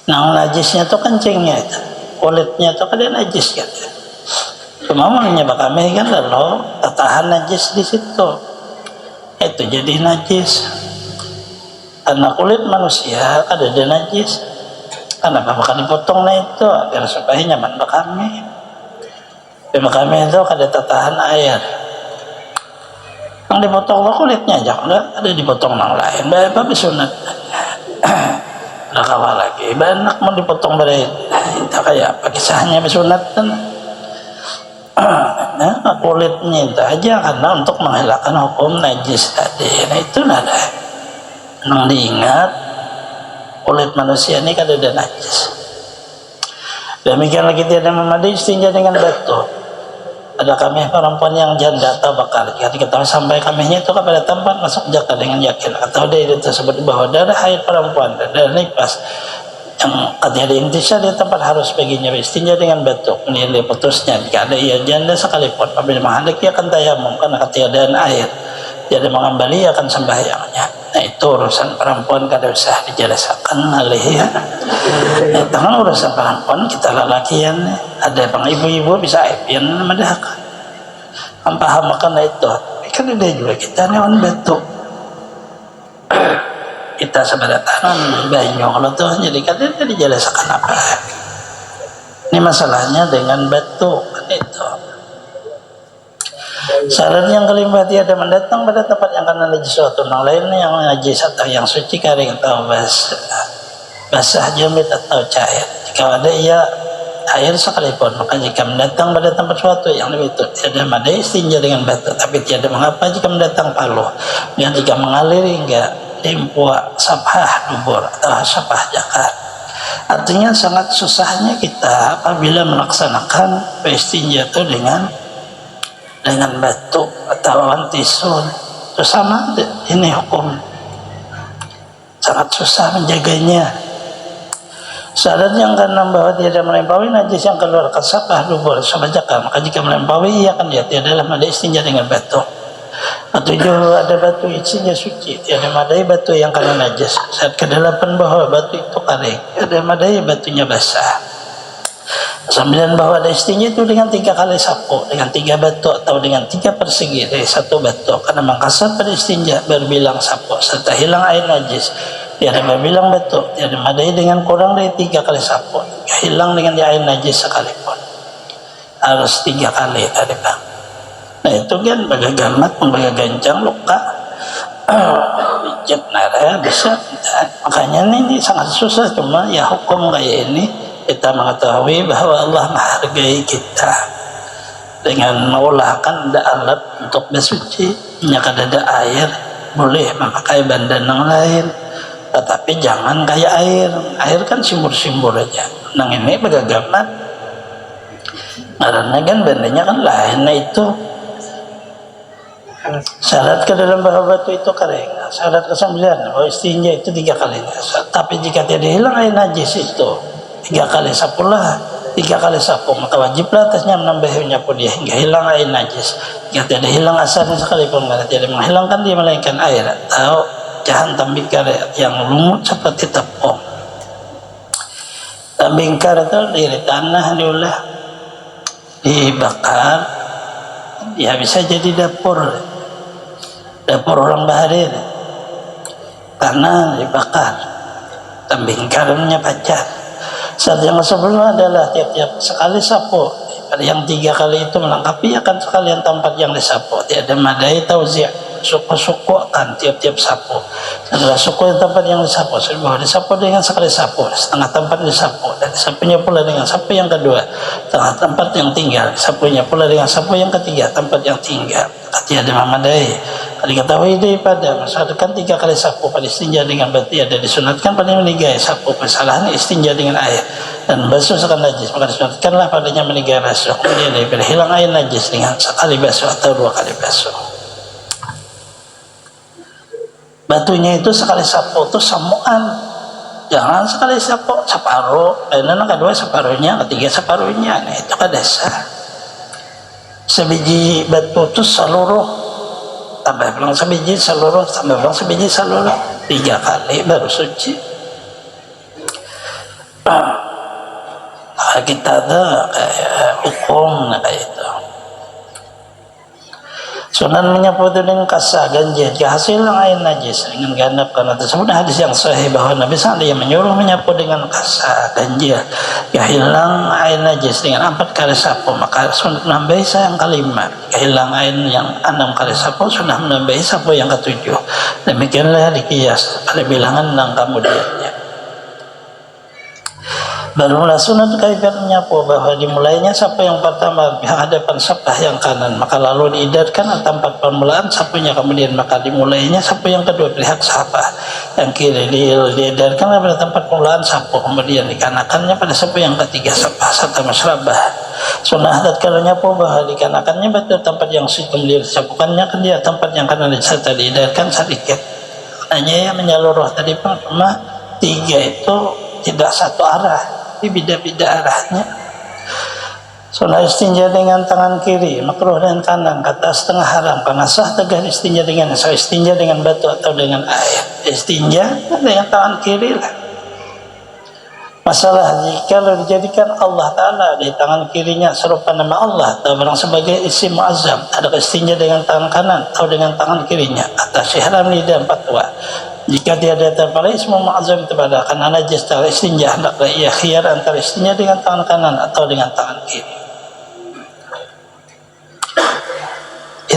A: Nah najisnya tuh kencingnya itu, kulitnya tuh kan dia najis kan. Cuma mulanya kami kan lalu tahan najis di situ, itu jadi najis. Karena kulit manusia ada dia najis. Kenapa bakal dipotong nah itu agar supaya nyaman kami. Kami itu ada tahan air. Yang dipotong kulitnya aja, ada dipotong yang lain. Bapak sunat. Udah kalah lagi, banyak mau dipotong berai. Itu kayak apa kisahnya bersunat kan? Nah, kulitnya itu aja karena untuk menghilangkan hukum najis tadi. Nah itu nada. Nang diingat kulit manusia ini kan ada najis. Demikian lagi tidak memadai istinja dengan batu. Ada kami perempuan yang janda atau bakal jika kita sampai kaminya itu kepada tempat masuk jaka dengan yakin atau dia tersebut bahwa darah haid perempuan darah nifas yang katanya diintisya di tempat harus baginya istinja dengan batu kemudian diputusnya jika ada ia janda sekalipun apabila menghendak ia akan tayamum karena ketiadaan air jadi mengembali akan sembahyangnya. Nah itu urusan perempuan kada usah dijelasakan alih ya. Itu kan urusan perempuan kita lelakian ada bang ibu-ibu bisa epian madah kan paham makan itu kan ada juga kita newan batu kita sebenarnya banyak kalau tuh jadi kan dia dijelasakan apa ini masalahnya dengan batu kan itu. Syarat yang kelima tiada mendatang pada tempat yang akan najis suatu yang lain yang najis atau yang suci kering atau basah jamit atau cair. Jika ada ia air sekalipun maka jika mendatang pada tempat suatu yang lebih itu tiada madai istinja dengan batu tapi tiada mengapa jika mendatang paluh dan jika mengalir hingga limpua sapah dubur atau sapah jakar. Artinya sangat susahnya kita apabila melaksanakan istinja itu dengan batu atau antisun itu sama ini hukum sangat susah menjaganya. Syarat yang keenam bahwa tidak melampaui najis yang keluar ke sapah dubur sabajakar maka jika melampaui ia akan dia tiada madai istinja dengan batu. Ketujuh ada batu istinja suci tiada madai batu yang kena najis. Saat kedelapan bahwa batu itu kering tiada madai batunya basah. Sembilan bahwa ada istinja itu dengan 3 kali sapu dengan 3 batu atau dengan 3 persegi dari 1 batu karena mangkasa pada istinja berbilang sapu serta hilang air najis tiada berbilang batu tiada madai dengan kurang dari 3 kali sapu hilang dengan air najis sekalipun harus 3 kali tadi bang. Nah itu kan baga gamat baga gancang luka pijat nara bisa makanya ini sangat susah cuma ya hukum kayak ini kita mengetahui bahwa Allah menghargai kita dengan mengulahkan ada alat untuk bersuci menyakad ada air boleh memakai bandan yang lain tetapi jangan kayak air kan simbur-simbur aja nang ini begagamat karena kan bandanya kan lain. Nah itu syarat ke dalam bahwa batu itu kering. Syarat ke-9 bahwa istinja itu 3 kali tapi jika tidak hilang air najis itu 3 kali sapulah 3 kali sapu maka wajiblah atasnya menambah nyapu dia hingga hilang air najis. Jika tidak hilang asalnya sekalipun karena tidak menghilangkan dia melainkan air atau jahan tambingkar yang lumut seperti tepung. Tambingkar itu dari tanah diulah dibakar ya bisa jadi dapur orang Baharir karena dibakar tambingkarnya pacar. Saat yang sebelumnya adalah tiap-tiap sekali sapu pada yang 3 kali itu melengkapi akan sekalian tempat yang disapu tiada madai tauzi' suku-suku akan tiap-tiap sapu adalah suku yang tempat yang disapu bahwa disapu dengan sekali sapu setengah tempat disapu dan disapunya pula dengan sapu yang kedua setengah tempat yang tinggal disapunya pula dengan sapu yang ketiga tempat yang tinggal tiada memadai. Diketahui daripada masyarakat 3 kali sapu pada istinja dengan batu ada disunatkan pada menigai sapu kesalahan istinja dengan air dan basuh sekali najis maka disunatkanlah padanya menigai basuh kemudian daripada hilang air najis dengan sekali basuh atau 2 kali basuh. Batunya itu sekali sapu itu samuan jangan sekali sapu separuh dan kedua separuhnya ketiga separuhnya. Nah itu kan dasar sebiji batu itu seluruh tambah bilang sebiji seluruh tambah bilang sebiji seluruh 3 kali baru suci. kita ada kayak hukum kayak itu. Sunan menyapu dengan kasah ganjil kehasil air najis dengan ganap karena tersebut hadis yang sahih bahwa Nabi SAW menyuruh menyapu dengan kasah ganjil kehilang air najis dengan 4 kali sapu, maka sunat menambahi yang kelima. Kehilang air yang 6 kali sapu sunnah menambahi sapu yang ke-7. Demikianlah dikias pada bilangan 6 kemudiannya. Barulah sunat kaitan menyapu bahwa dimulainya sapu yang pertama pihak hadapan sebelah yang kanan, maka lalu diidarkan tempat permulaan sapunya, kemudian maka dimulainya sapu yang kedua pihak sebelah yang kiri diidarkan pada tempat permulaan sapu, kemudian dikanakannya pada sapu yang ketiga sebelah serta masrabah. Sunnah tatkala nyapu bahwa dikanakannya pada tempat yang kemudian disapukannya ke dia tempat yang kanan serta diidarkan sedikit. Hanya yang menyeluruh tadi pun cuma 3 itu tidak satu arah, tapi beda-beda arahnya. Sunnah istinja dengan tangan kiri, makruh dengan kanan, kata setengah haram karena sah tegah istinja dengan istinja dengan batu atau dengan air. Istinja dengan tangan kiri lah. Masalah jika dijadikan Allah Ta'ala di tangan kirinya serupa nama Allah atau barang sebagai isim mu'azzam, ada istinja dengan tangan kanan atau dengan tangan kirinya, atas syihram lidah fatwa. Jika tiada terpala ismu mu'azzam kepada karena najis tangan istinja, hendaklah ia khiyar antara istinja dengan tangan kanan atau dengan tangan kiri.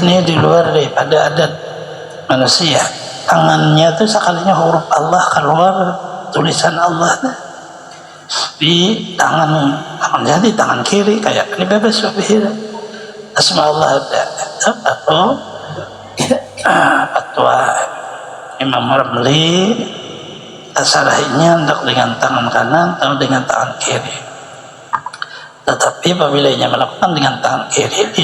A: Ini di luar daripada adat manusia. Tangannya itu sekalinya huruf Allah keluar, tulisan Allah di tangan jadi tangan kiri kayak ini bebas subhir asma Allah atau fatwa Imam Ramli tasarahnya hendak dengan tangan kanan atau dengan tangan kiri, tetapi apabila ia melakukan dengan tangan kiri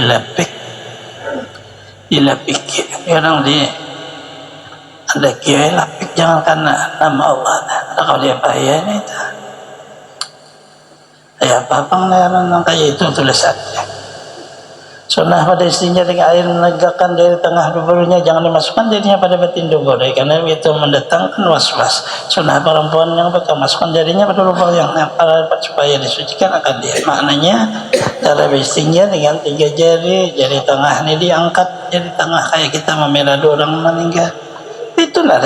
A: dilapik orang di ada kiai lapik jangan karena nama Allah kalau dia bahaya ini ya apa yang kayak itu tulisannya. Sunnah pada istinja dengan air menegakkan dari tengah duburnya jangan dimasukkan jadinya pada batin dubur karena itu mendatangkan was-was. Sunnah perempuan yang bakal masukkan jadinya pada lubang yang dapat supaya disucikan akan dia. Maknanya cara istinja dengan 3 jari, jari tengah ini diangkat jari tengah kayak kita memelihara orang meninggal. Itulah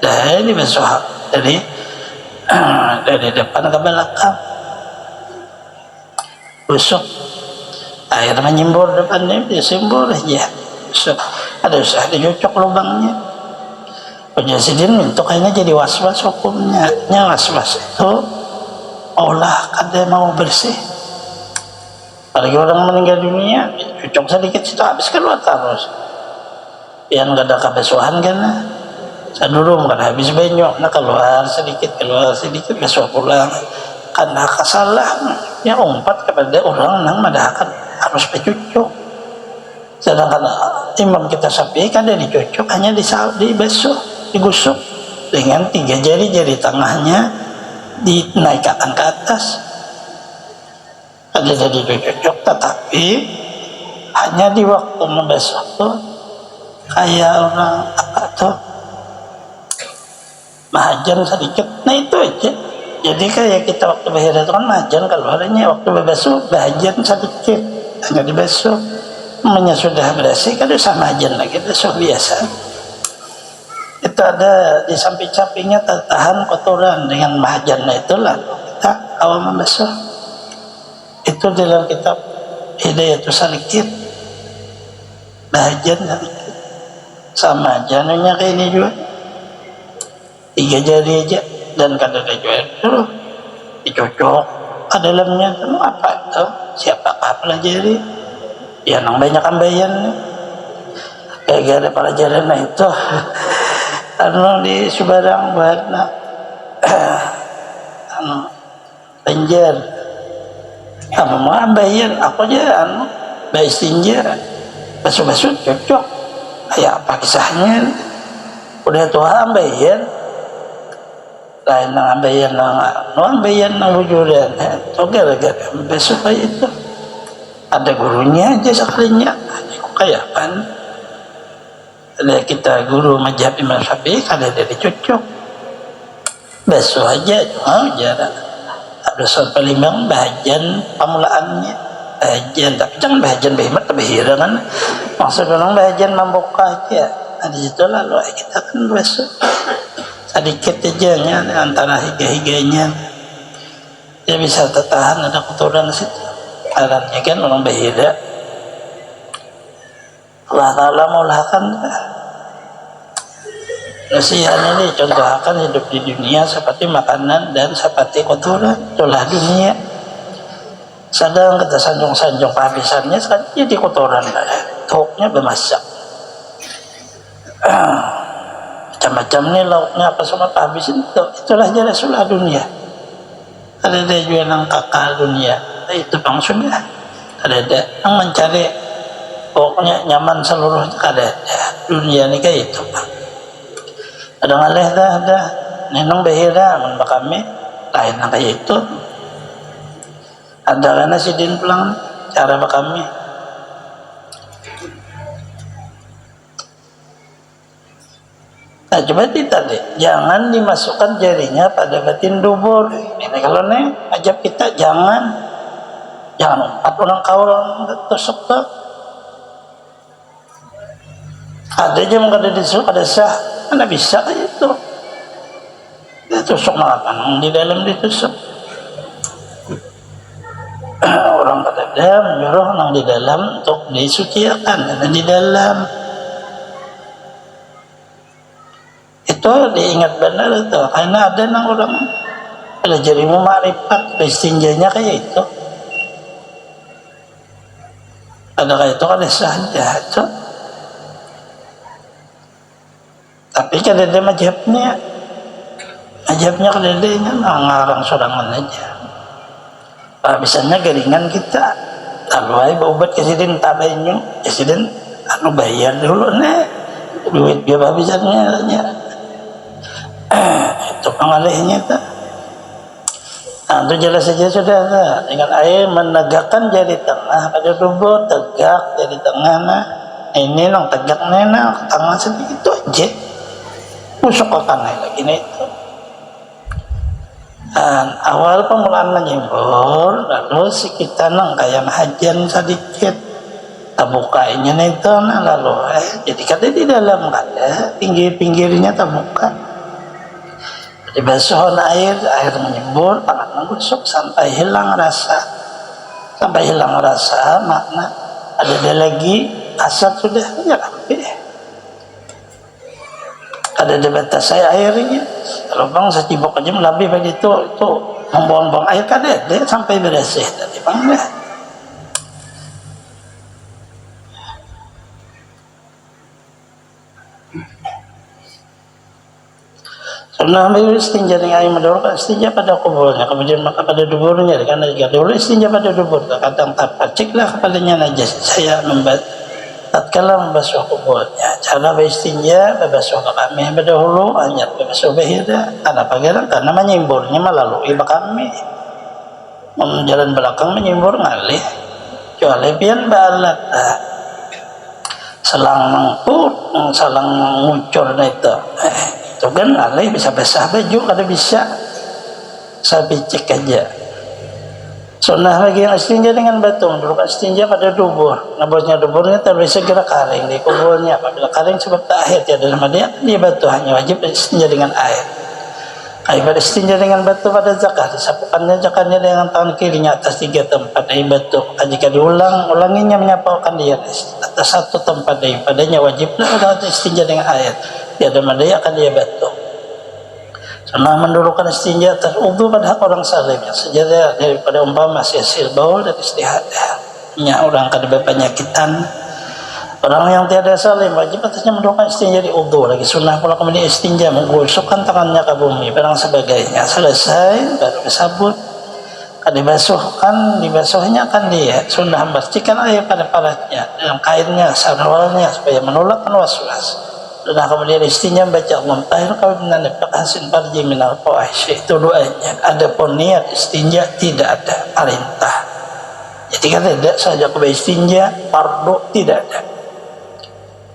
A: dah ini besok dari depan ke belakang. Busuk air menyimbur depannya disimbur aja busuk ada usah dicocok lubangnya. Penjasidin itu kayaknya jadi was-was hukumnya was-was itu olah kada mau bersih apalagi orang meninggal dunia cocok sedikit situ habis keluar terus yang gak ada kebesuhan kan sadurum kan habis banyak keluar sedikit besok pulang karena kesalahan yang umpat kepada orang yang madahakan harus dicucuk, sedangkan imam kita Syafi'i kan dia dicucuk hanya dibasuh, digusuk dengan 3 jari tengahnya dinaikkan ke atas ada jadi dicucuk, tetapi hanya di waktu membasuh tuh kayak orang apa tuh mahajan sedikit, nah itu aja. Jadi kayak kita waktu bahir itu kan majan keluarnya, waktu bebasuh bahagian sedikit hanya dibasuh, namanya sudah bersih kan usah majan lagi basuh biasa. Itu ada di samping-sampingnya tertahan kotoran dengan mahajannya itulah kita awal membasuh. Itu dalam kitab Hidayatus Salikin bahagian sedikit sama janunya kayak ini juga 3 jari aja dan kadang dijual dulu dicocok ke dalamnya apa itu siapakah pelajari ya nang banyak ambayan kayak ada pelajaran itu anu di Subarang buat anu Banjar apa mau ambayan aku aja anu bayi istinja basuh-basuh cocok kayak apa kisahnya udah tua ambayan lain nang ambayan nang wujudan itu gara-gara besok kayak itu ada gurunya aja sekalinya kayak apa ada kita guru mazhab Imam Syafi'i kada dia dicocok basuh aja jarak ada soal palimbang bahagian pamulaannya bahagian, tapi jangan bahagian behemat lebih hirangan maksud orang bahagian membuka aja. Nah di situ lalu kita kan basuh sedikit aja nya antara higa-higanya dia bisa tertahan ada kotoran di situ alatnya kan orang bahira. Allah Ta'ala maulakan nasihat ini contohkan hidup di dunia seperti makanan dan seperti kotoran itulah dunia. Sedang kita sanjung-sanjung kehabisannya sekarang jadi kotoran tuhuknya bermasak macam-macam nih lauknya apa semua kehabisan itulah jalan sulah dunia. Ada juga yang kakak dunia itu bang sudah ada yang mencari pokoknya nyaman seluruhnya ada dunia ini kayak itu bang ada ngalih ada nenong behira men kami lain kayak itu ada karena sidin pulang cara kami nah coba tadi jangan dimasukkan jarinya pada batin dubur ini kalau nih ajab kita jangan umpat orang kaul tusuk tuh ada aja mau ada disuk ada sah mana bisa kayak itu tusuk makan di dalam ditusuk orang kata menyuruh orang di dalam untuk disuciakan dan di dalam itu diingat benar itu karena ada yang orang belajar ilmu makrifat istinjanya kayak itu ada kayak itu kan saja itu tapi kan ada majapnya kan adanya ngarang sorangan aja habisnya garingan kita lalu ay obat kesidin tabaynya kesidin anu bayar dulu nih duit dia habisannya itu pengalihnya tak nah itu jelas saja sudah dengan air menegakkan jari tengah pada tubuh tegak jari tengah nah ini nang tegak nena tangan sedikit itu aja usuk ke kanan lagi nih itu dan awal pemulaan menyimbul lalu si kita nang kayak hajan sedikit tabukainya itu nah lalu jadi kata di dalam kada pinggir-pinggirnya tabuka dibasuh air menyimbul pangat menggusuk sampai hilang rasa makna ada lagi asap sudah ya rapi ada di batas saya airnya kalau bang secibuk aja lebih begitu itu membuang-buang air kan ada sampai bersih tadi bang dah sunnah ambil istinja dengan air mendorong istinja pada kuburnya kemudian maka pada duburnya karena jika dulu istinja pada dubur kadang tak paciklah kepalanya najis saya tatkala membasuh kuburnya cara beristinja membasuh kami berdahulu hanya membasuh bahira karena pagairan karena menyimburnya melalui kami jalan belakang menyimbur ngalih kecuali pian balat selang mangkut selang ngucur itu itu kan ngalih bisa basah baju kada bisa saya cek aja sunnah lagi yang istinja dengan batu menurut istinja pada dubur naburnya duburnya tak bisa segera karing di kuburnya apabila karing sebab takhir tiada nama dia batu hanya wajib istinja dengan air pada istinja dengan batu pada zakah disapukannya zakarnya dengan tangan kirinya atas 3 tempat dari batu jika ulanginya menyapakan dia atas 1 tempat dari padanya wajiblah pada istinja dengan air tiada nama dia akan dia batu sunnah mendulukan istinja atas udhu pada hak orang salim yang sejadah daripada umpama hasil baul dan istihadah nya orang kada berpenyakitan orang yang tiada salim wajib atasnya mendulukan istinja di udhu lagi sunnah pula kemudian istinja menggosokkan tangannya ke bumi barang sebagainya selesai baru disabut dibasuhnya kan dia sunnah membersihkan air pada paratnya dengan kainnya sarwalnya supaya menolakkan was-was dan kemudian istinja baca Allah tahir kawinan hasin farji minal fawahish itu doanya adapun niat istinja tidak ada perintah jadi kan tidak saja kebaik istinja fardu tidak ada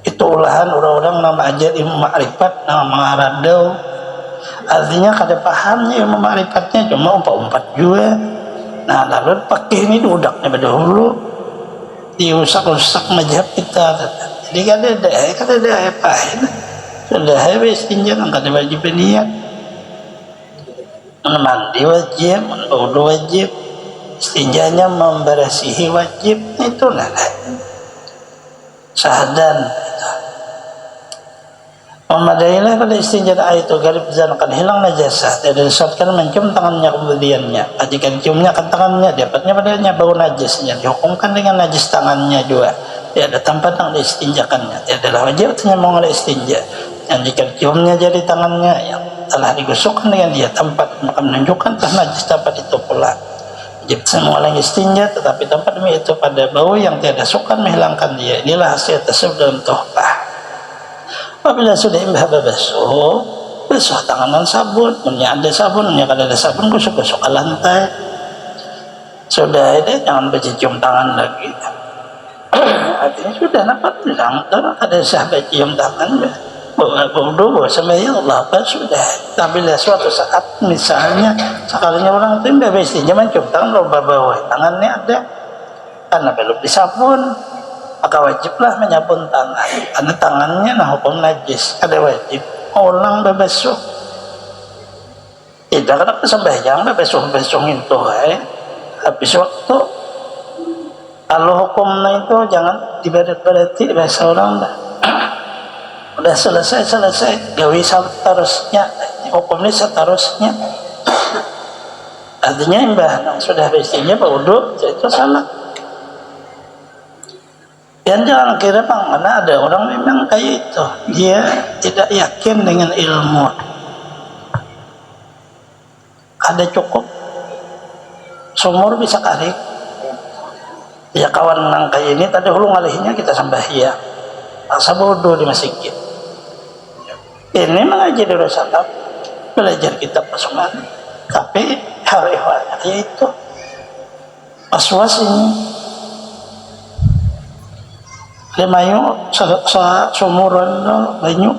A: itu ulahan orang-orang nama ajar ilmu makrifat nama mengaradau Artinya kada pahamnya ilmu ma'rifatnya cuma umpat-umpat juga. Nah lalu pakai ini dudaknya dahulu diusak-usak mazhab kita. Jadi kada ada apa sudah habis istinja kan kada wajib niat. Mandi wajib, wudu wajib, istinjanya membersihi wajib, itu lah syahadan. Memadailah pada istinja air itu garib akan hilang najasah. Tidak disyaratkan mencium tangannya kemudiannya. Jika ciumnya kan tangannya, dapatnya padanya bau najisnya. Dihukumkan dengan najis tangannya juga. Tidak ada tempat yang diistinjakannya. Tidak adalah wajib artinya mengolah istinja. Dan jika ciumnya jadi tangannya yang telah digosokkan dengan dia tempat maka menunjukkan telah najis tempat itu pula. Wajib mengolah istinja, tetapi tempat demi itu pada bau yang tiada sukan menghilangkan dia. Inilah hasil tersebut dalam tuhfah. Apabila sudah imbah basuh tangan dengan sabun, punya ada sabun, punya kada ada sabun, gosok-gosok ke lantai. Sudah ini jangan bercium tangan lagi. Artinya sudah nampak bilang, ada sahabat cium tangan, wudu, sembahyang Allah apa sudah. Tapi suatu saat misalnya sekalinya orang itu imbah basuh, jangan cium tangan, kalau bawah tangannya ada, karena belum disabun. Maka wajiblah menyabun tangan karena tangannya nah hukum najis, ada wajib ulang bebasuh. Tidak kena sembahyang bebasuh itu habis waktu. Kalau hukumnya itu jangan dibadet-badeti bahasa orang dah. Udah selesai gawi seterusnya, hukumnya seterusnya. Artinya imbah sudah bestinya berwudu itu salah. Yang jangan kira bang, mana ada orang memang kayak itu, dia tidak yakin dengan ilmu. Ada cukup sumur bisa karik. Ya kawan nang kayak ini tadi hulu ngalihnya kita sembahyang, masa bodoh di masjid. Ini mengaji di Rasulullah, belajar kitab pasuman, tapi hari-hari kayak itu was-was ini. Lemayu sumuran banyu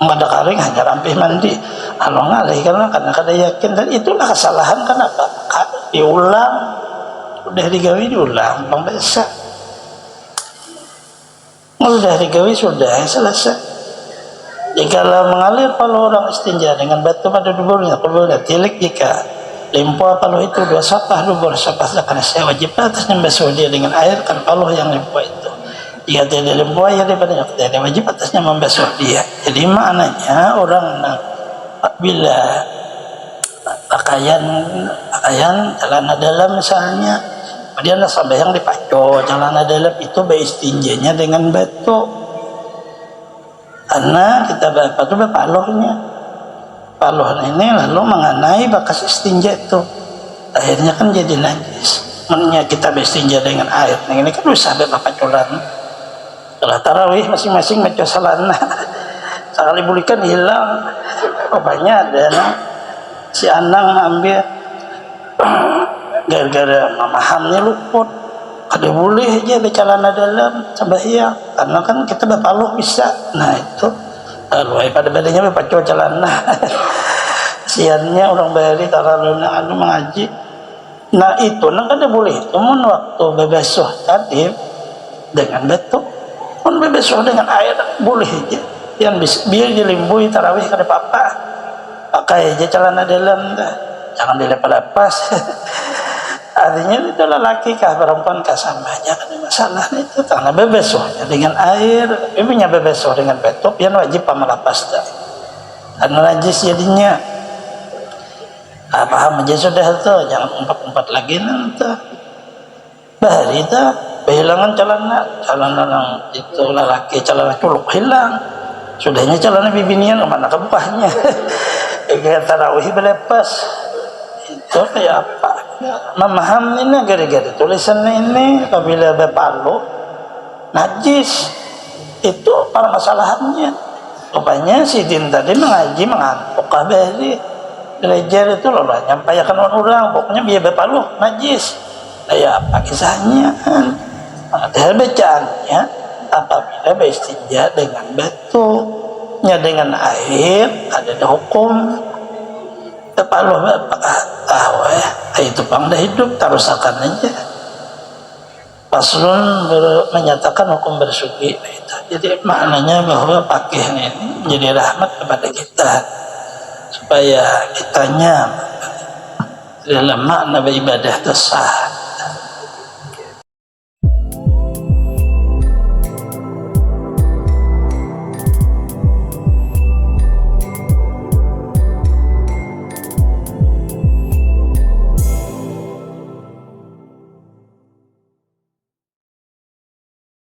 A: nggak ada karing hanya rampih mandi kalau ngalih karena kada yakin, dan itulah kesalahan. Kenapa diulang, udah digawi diulang bang biasa, udah digawi sudah selesai. Jika mengalir kalau orang istinja dengan batu pada duburnya tilik, jika limpo paluh itu dua sapah dubur sapah karena saya wajib atasnya basuh dia dengan air kan paluh yang limpo itu. Jika tidak lembuai ya daripada tidak wajib atasnya membasuh dia. Jadi maknanya orang bila pakaian celana dalam misalnya, dia sampai yang dipaco celana dalam itu beristinjanya dengan batu. Karena kita batu paluhnya, paluh ini lalu mengenai bekas istinja itu, akhirnya kan jadi najis. Maknanya kita beristinja dengan air. Nah ini kan bisa bepacolan. Setelah tarawih masing-masing baca salana, sekali bulikan hilang. Rupanya ada si Anang ambil gara-gara mamahamnya luput. Kada boleh aja baca celana dalam sembahyang karena kan kita berpaluh bisa. Nah itu lalu pada badannya berpacu celana. Siannya orang Bali taraluna anu mengaji. Nah itu nang kada boleh. Cuman waktu bebasuh tadi dengan betul. Pun bebasuh dengan air boleh aja, yang biar dilimbui tarawih kada apa-apa, pakai aja celana dalam dah, jangan dilepas-lepas. Artinya itu lelaki kah perempuan kah sama aja, kan masalah itu karena bebasuhnya dengan air, punya bebasuh dengan betuk yang wajib pamelapas dah, karena najis jadinya. Paham aja sudah tuh, jangan umpat-umpat lagi nanti. Bahari dah. Kehilangan celana yang itu lelaki celana culuk hilang, sudahnya celana bibinian kemana kebukahnya. Kayak tarawih berlepas itu kayak apa? Memahami ini gara-gara tulisannya ini apabila berpalu najis itu permasalahannya. Rupanya si Din tadi mengaji mengantuk kabeh belajar itu loh nyampaikan orang pokoknya biar berpalu najis. Kayak apa kisahnya? Ada bacaannya apabila beristinja dengan batu hidupnya dengan air ada hukum kalau itu pang dah hidup terusakan aja. Paslon menyatakan hukum bersuci itu. Jadi maknanya bahwa pakih ini menjadi rahmat kepada kita supaya kitanya dalam makna beribadah itu sah.